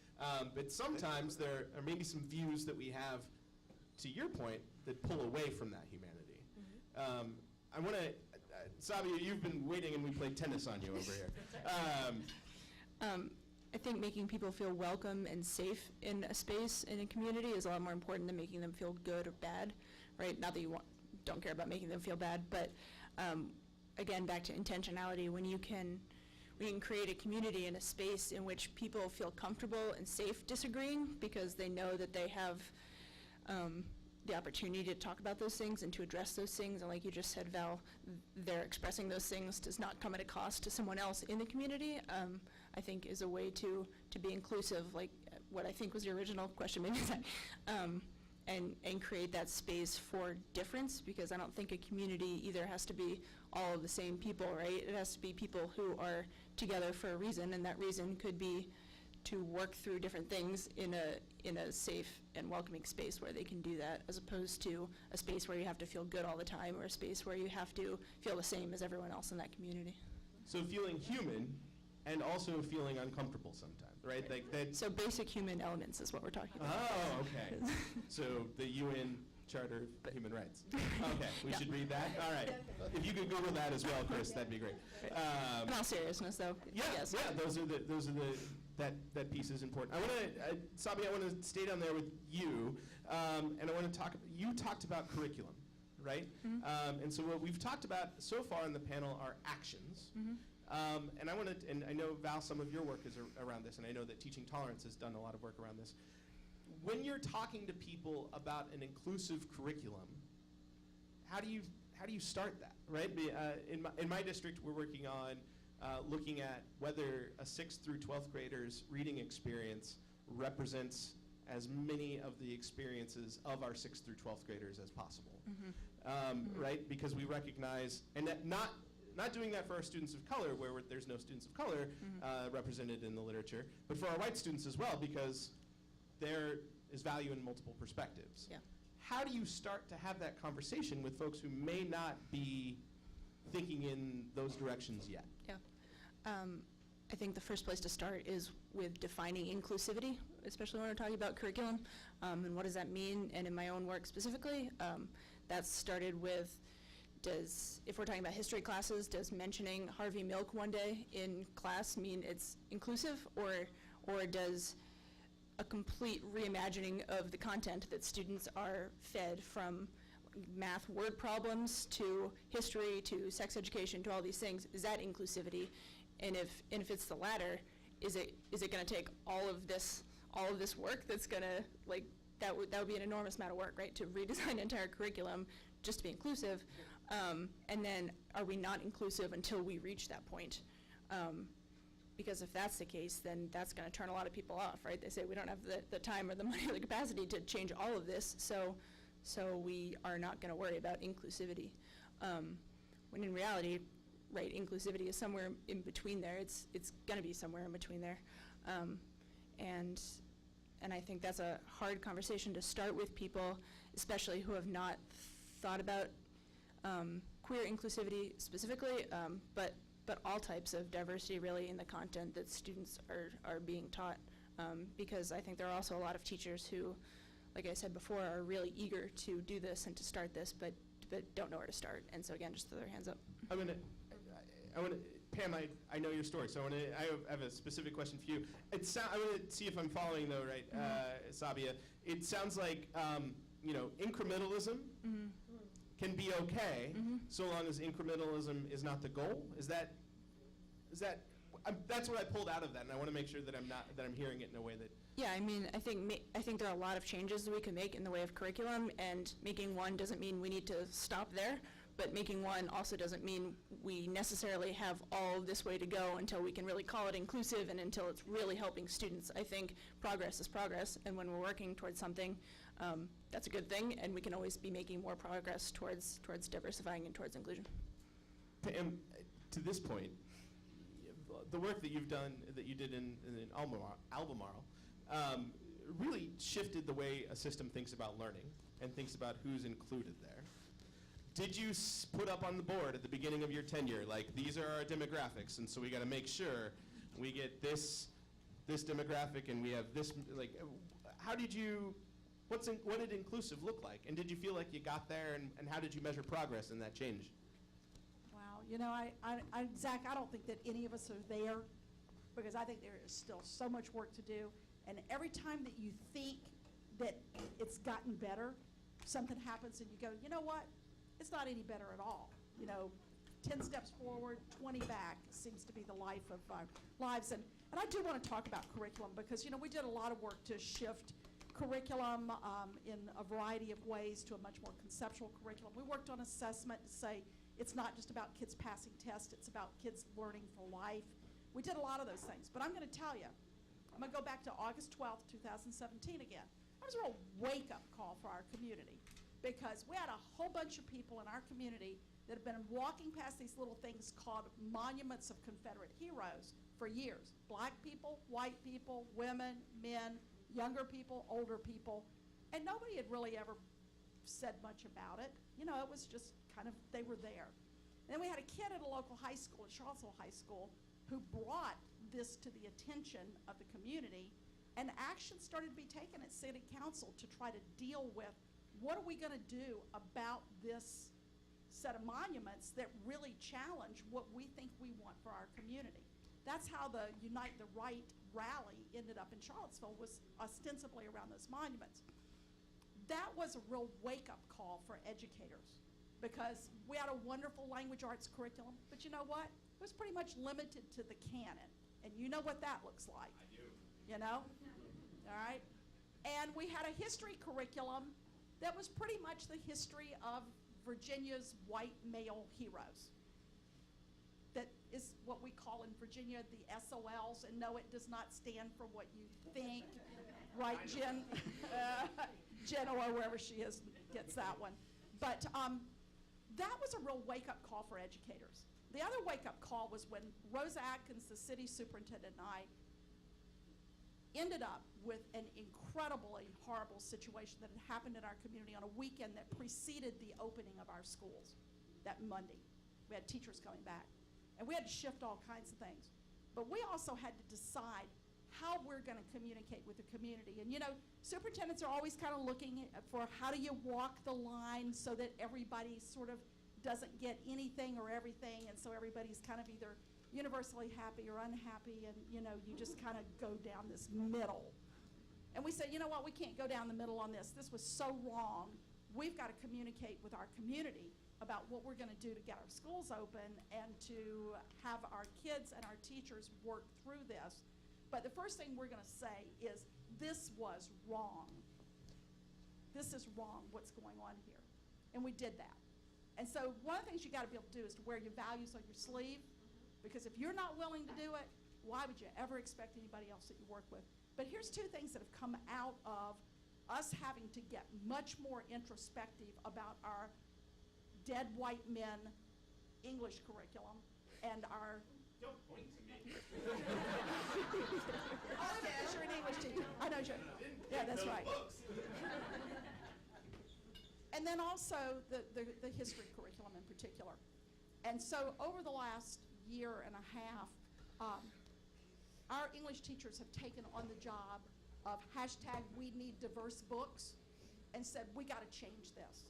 But sometimes there are maybe some views that we have, to your point, that pull away from that humanity. I want to, Sabi, you've been waiting, and we played tennis on you over here. I think making people feel welcome and safe in a space, in a community, is a lot more important than making them feel good or bad, right? Not that you don't care about making them feel bad, but I again, back to intentionality, when you can create a community and a space in which people feel comfortable and safe disagreeing because they know that they have the opportunity to talk about those things and to address those things. And like you just said, Val, their expressing those things does not come at a cost to someone else in the community, I think is a way to be inclusive, like what I think was your original question, maybe that, and create that space for difference, because I don't think a community either has to be all of the same people, right? It has to be people who are together for a reason, and that reason could be to work through different things in a safe and welcoming space where they can do that, as opposed to a space where you have to feel good all the time, or a space where you have to feel the same as everyone else in that community. So feeling human and also feeling uncomfortable sometimes, right? Like that. So basic human elements is what we're talking about. Oh, okay. So the UN Charter of Human Rights. Okay, we should read that. All right. If you could Google that as well, Chris, that'd be great. In all seriousness, though. Yeah, yes. yeah. Those are the that piece is important. I want to, Sabi, I want to stay down there with you, and I want to talk. You talked about curriculum, right? Mm-hmm. And so what we've talked about so far in the panel are actions. Mm-hmm. And I want to, and I know, Val, some of your work is around this, and I know that Teaching Tolerance has done a lot of work around this. When you're talking to people about an inclusive curriculum, how do you start that, right? In my district, we're working on looking at whether a 6th through 12th grader's reading experience represents as many of the experiences of our 6th through 12th graders as possible, right? Because we recognize, and that not doing that for our students of color, where there's no students of color represented in the literature, but for our white students as well, because there is value in multiple perspectives. Yeah. How do you start to have that conversation with folks who may not be thinking in those directions yet? Yeah. I think the first place to start is with defining inclusivity, especially when we're talking about curriculum, and what does that mean? And in my own work specifically, that's started with, if we're talking about history classes, does mentioning Harvey Milk one day in class mean it's inclusive, or does a complete reimagining of the content that students are fed, from math word problems to history to sex education to all these things, is that inclusivity? And if it's the latter, is it going to take all of this work that's going to, like, that would be an enormous amount of work, right, to redesign an entire curriculum just to be inclusive, and then are we not inclusive until we reach that point? Because if that's the case, then that's going to turn a lot of people off, right? They say we don't have the time or the money or the capacity to change all of this, so we are not going to worry about inclusivity. When in reality, right, inclusivity is somewhere in between there. It's going to be somewhere in between there, and I think that's a hard conversation to start with people, especially who have not thought about queer inclusivity specifically, but all types of diversity really in the content that students are being taught, because I think there are also a lot of teachers who, like I said before, are really eager to do this and to start this, but don't know where to start, and so again, just throw their hands up. I want to, Pam, I know your story, so I have a specific question for you. I want to see if I'm following though, right, Sabia. It sounds like incrementalism can be okay, so long as incrementalism is not the goal. Is that that's what I pulled out of that, and I want to make sure that I'm hearing it in a way that. Yeah, I mean, I think there are a lot of changes that we can make in the way of curriculum, and making one doesn't mean we need to stop there, but making one also doesn't mean we necessarily have all this way to go until we can really call it inclusive and until it's really helping students. I think progress is progress, and when we're working towards something, that's a good thing, and we can always be making more progress towards diversifying and towards inclusion. Pam, to this point, the work that you've done, that you did in Albemarle, really shifted the way a system thinks about learning and thinks about who's included there. Did you put up on the board at the beginning of your tenure, like, these are our demographics, and so we got to make sure we get this demographic and we have this, like, what did inclusive look like? And did you feel like you got there, and how did you measure progress in that change? Wow, Zach, I don't think that any of us are there, because I think there is still so much work to do. And every time that you think that it's gotten better, something happens and you go, you know what? It's not any better at all. 10 steps forward, 20 back seems to be the life of our lives. And I do want to talk about curriculum because, we did a lot of work to shift curriculum in a variety of ways to a much more conceptual curriculum. We worked on assessment to say it's not just about kids passing tests, it's about kids learning for life. We did a lot of those things. But I'm going to tell you, I'm going to go back to August 12th, 2017 again. That was a real wake-up call for our community because we had a whole bunch of people in our community that have been walking past these little things called monuments of Confederate heroes for years. Black people, white people, women, men, younger people, older people, and nobody had really ever said much about it. It was just kind of, they were there. And then we had a kid at a local high school, at Charlottesville High School, who brought this to the attention of the community, and action started to be taken at city council to try to deal with what are we going to do about this set of monuments that really challenge what we think we want for our community. That's how the Unite the Right rally ended up in Charlottesville, was ostensibly around those monuments. That was a real wake-up call for educators because we had a wonderful language arts curriculum, but you know what? It was pretty much limited to the canon, and you know what that looks like. I do. All right? And we had a history curriculum that was pretty much the history of Virginia's white male heroes. That is what we call in Virginia the SOLs, and no, it does not stand for what you think. Right, Jen? Jen, or wherever she is, gets that one. But that was a real wake-up call for educators. The other wake-up call was when Rosa Atkins, the city superintendent, and I ended up with an incredibly horrible situation that had happened in our community on a weekend that preceded the opening of our schools that Monday. We had teachers coming back. And we had to shift all kinds of things. But we also had to decide how we're going to communicate with the community. And superintendents are always kind of looking for how do you walk the line so that everybody sort of doesn't get anything or everything, and so everybody's kind of either universally happy or unhappy, and you just kind of go down this middle. And we said, you know what, we can't go down the middle on this. This was so wrong. We've got to communicate with our community about what we're going to do to get our schools open and to have our kids and our teachers work through this. But the first thing we're going to say is this was wrong. This is wrong, what's going on here. And we did that. And so one of the things you got to be able to do is to wear your values on your sleeve, because if you're not willing to do it, why would you ever expect anybody else that you work with? But here's two things that have come out of us having to get much more introspective about our dead white men English curriculum and our... Don't point to me. Oh, yeah, you're an English teacher. I know you're... Yeah, that's right. And then also the history curriculum in particular. And so over the last year and a half, our English teachers have taken on the job of #WeNeedDiverseBooks and said, we got to change this.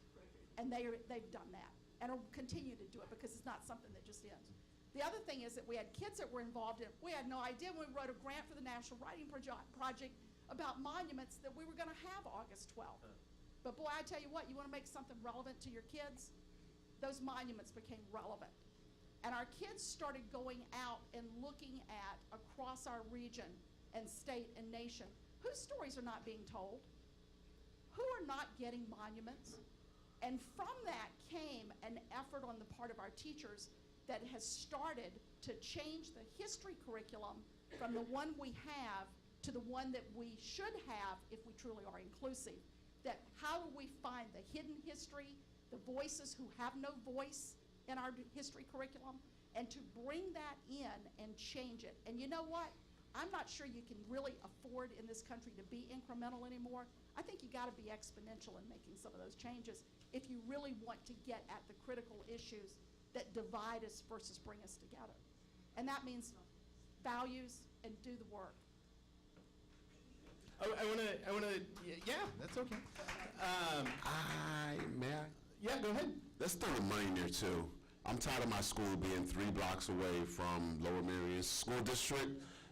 And they've done that and will continue to do it because it's not something that just ends. The other thing is that we had kids that were involved in it. We had no idea when we wrote a grant for the National Writing Project about monuments that we were going to have August 12th. But boy, I tell you what, you want to make something relevant to your kids? Those monuments became relevant. And our kids started going out and looking at, across our region and state and nation, whose stories are not being told, who are not getting monuments. And from that came an effort on the part of our teachers that has started to change the history curriculum from the one we have to the one that we should have if we truly are inclusive. That how do we find the hidden history, the voices who have no voice in our history curriculum, and to bring that in and change it. And you know what? I'm not sure you can really afford in this country to be incremental anymore. I think you got to be exponential in making some of those changes if you really want to get at the critical issues that divide us versus bring us together. And that means values and do the work. I want to, yeah, that's okay. Yeah, go ahead. Let's throw the money in there too. I'm tired of my school being 3 blocks away from Lower Merion School District,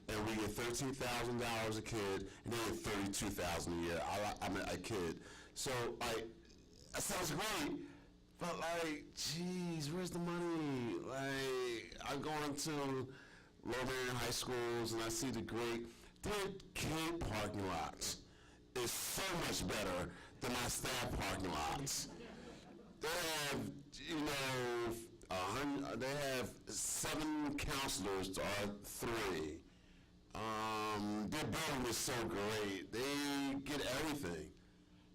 and we get $13,000 a kid, and they get $32,000 a year. I'm a kid. So, that sounds great, but geez, where's the money? I go into low-end high schools and I see their kid parking lots is so much better than my staff parking lots. They have, they have 7 counselors or 3. Their building is so great. They get everything.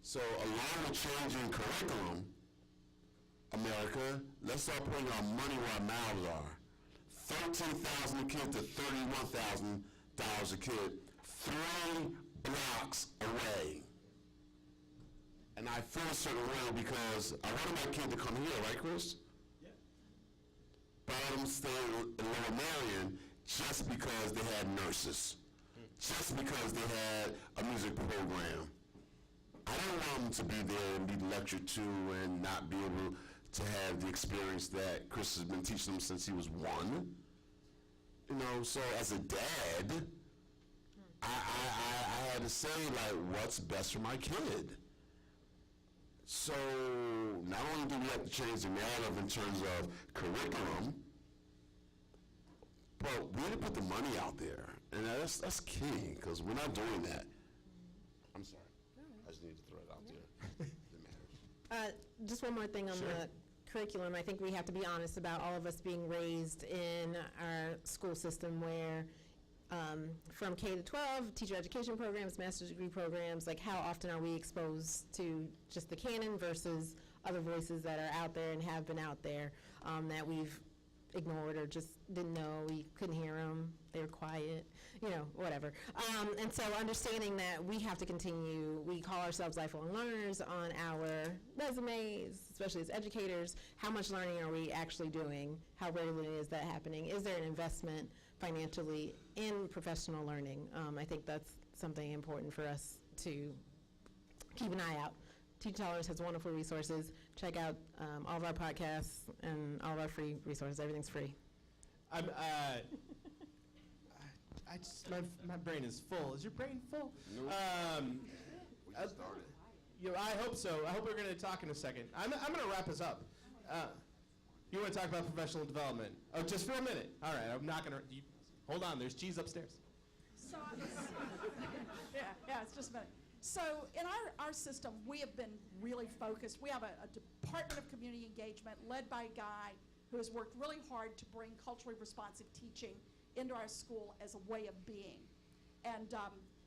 So along with changing curriculum, America, let's start putting our money where our mouths are. $13,000 a kid to $31,000 a kid, 3 blocks away. And I feel a certain way because I wanted my kid to come here, right, Chris? Yeah. But I let them stay in Lower Marion just because they had nurses, just because they had a music program. I don't want them to be there and be lectured to and not be able to have the experience that Chris has been teaching them since he was 1. So as a dad, I had to say, like, what's best for my kid? So not only do we have to change the narrative in terms of curriculum, but we need to put the money out there. And that's key, because we're not doing that. I'm sorry. I just need to throw it out there. It matters. Just one more thing on the curriculum. I think we have to be honest about all of us being raised in our school system where from K to 12, teacher education programs, master's degree programs, like how often are we exposed to just the canon versus other voices that are out there and have been out there that we've ignored or just didn't know, we couldn't hear them, they were quiet, whatever. And so understanding that we have to continue, we call ourselves lifelong learners on our resumes, especially as educators. How much learning are we actually doing? How regularly is that happening? Is there an investment financially in professional learning? I think that's something important for us to keep an eye out. Teach Tolerance has wonderful resources. Check out all of our podcasts and all of our free resources. Everything's free. My brain is full. Is your brain full? Nope. We just started. I hope so. I hope we're going to talk in a second. I'm going to wrap us up. You want to talk about professional development? Oh, just for a minute. All right. I'm not going to. Hold on. There's cheese upstairs. So, it's just a minute. So in our system, we have been really focused. We have a Department of Community Engagement led by a guy who has worked really hard to bring culturally responsive teaching into our school as a way of being. And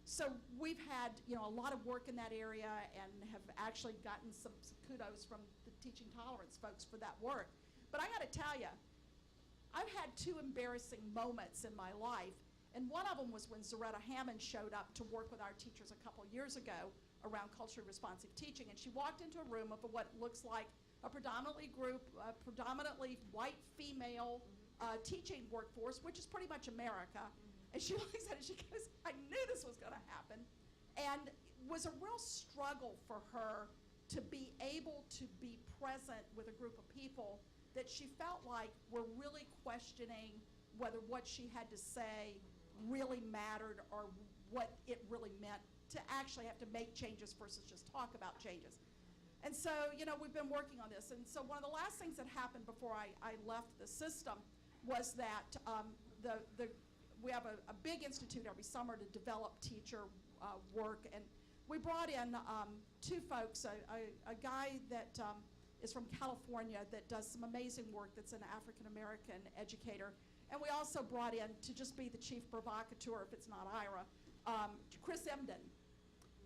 so we've had a lot of work in that area and have actually gotten some kudos from the Teaching Tolerance folks for that work. But I got to tell you, I've had 2 embarrassing moments in my life. And one of them was when Zaretta Hammond showed up to work with our teachers a couple years ago around culturally responsive teaching. And she walked into a room of what looks like a predominantly white female teaching workforce, which is pretty much America. And she looks at it and she goes, I knew this was going to happen. And it was a real struggle for her to be able to be present with a group of people that she felt like were really questioning whether what she had to say really mattered or what it really meant to actually have to make changes versus just talk about changes. And so, we've been working on this. And so one of the last things that happened before I left the system was that we have a big institute every summer to develop teacher work. And we brought in 2 folks, a guy that is from California that does some amazing work that's an African-American educator. And we also brought in, to just be the chief provocateur, if it's not Ira, Chris Emden.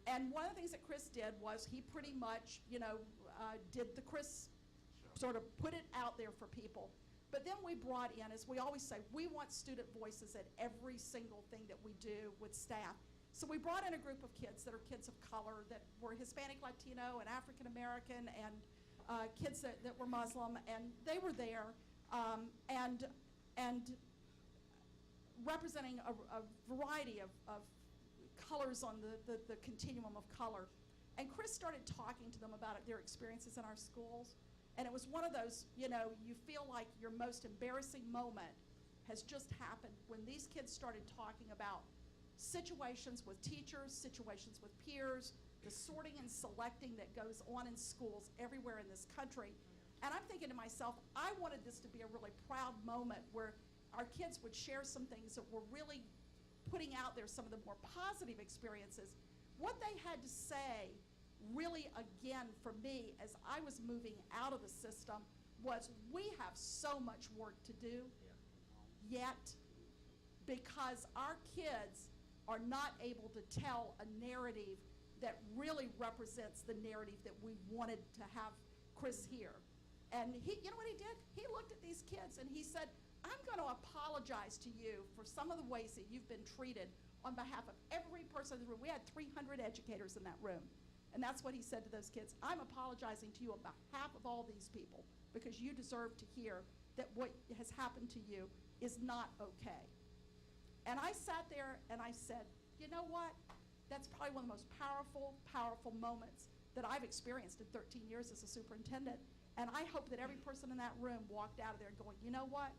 And one of the things that Chris did was he pretty much, did the Chris sort of put it out there for people. But then we brought in, as we always say, we want student voices at every single thing that we do with staff. So we brought in a group of kids that are kids of color that were Hispanic, Latino, and African American, and kids that were Muslim, and they were there. And representing a variety of colors on the continuum of color. And Chris started talking to them about their experiences in our schools. And it was one of those, you feel like your most embarrassing moment has just happened when these kids started talking about situations with teachers, situations with peers, the sorting and selecting that goes on in schools everywhere in this country. And I'm thinking to myself, I wanted this to be a really proud moment where our kids would share some things that were really putting out there some of the more positive experiences. What they had to say really, again, for me, as I was moving out of the system, was we have so much work to do yet, because our kids are not able to tell a narrative that really represents the narrative that we wanted to have Chris hear. And he, you know what he did? He looked at these kids and he said, I'm going to apologize to you for some of the ways that you've been treated on behalf of every person in the room. We had 300 educators in that room. And that's what he said to those kids. I'm apologizing to you on behalf of all these people because you deserve to hear that what has happened to you is not okay. And I sat there and I said, you know what? That's probably one of the most powerful, powerful moments that I've experienced in 13 years as a superintendent. And I hope that every person in that room walked out of there going, you know what?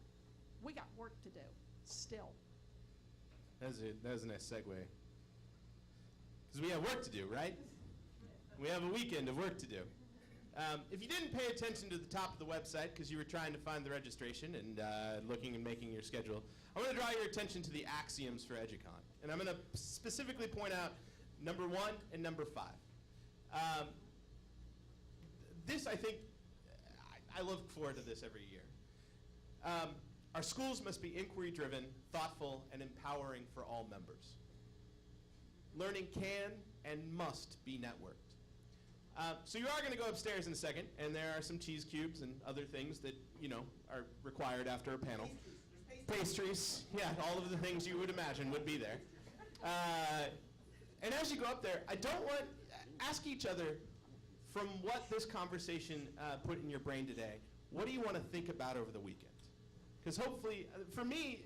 We got work to do still. That was a nice segue. Because we have work to do, right? We have a weekend of work to do. If you didn't pay attention to the top of the website because you were trying to find the registration and looking and making your schedule, I want to draw your attention to the axioms for EduCon. And I'm going to specifically point out number 1 and number 5. This, I think, I look forward to this every year. Our schools must be inquiry-driven, thoughtful, and empowering for all members. Learning can and must be networked. So you are going to go upstairs in a second, and there are some cheese cubes and other things that, you know, are required after a panel. Pastries, yeah, all of the things you would imagine would be there. And as you go up there, ask each other, from what this conversation put in your brain today, what do you want to think about over the weekend? Because hopefully, for me,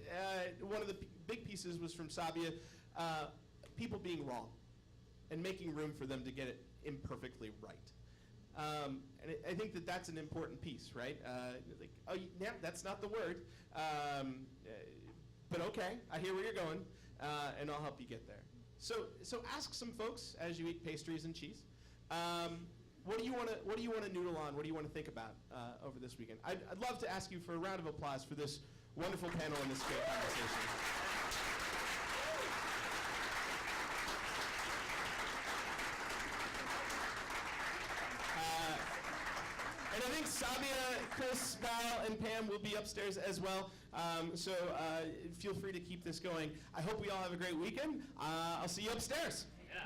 one of the big pieces was from Sabia, people being wrong and making room for them to get it imperfectly right. And I think that that's an important piece, right? Like, oh, yeah, that's not the word. But okay, I hear where you're going, and I'll help you get there. So ask some folks as you eat pastries and cheese. What do you want to noodle on? What do you want to think about over this weekend? I'd love to ask you for a round of applause for this wonderful panel and this great conversation. And I think Sabia, Chris, Val, and Pam will be upstairs as well. So feel free to keep this going. I hope we all have a great weekend. I'll see you upstairs. Yeah.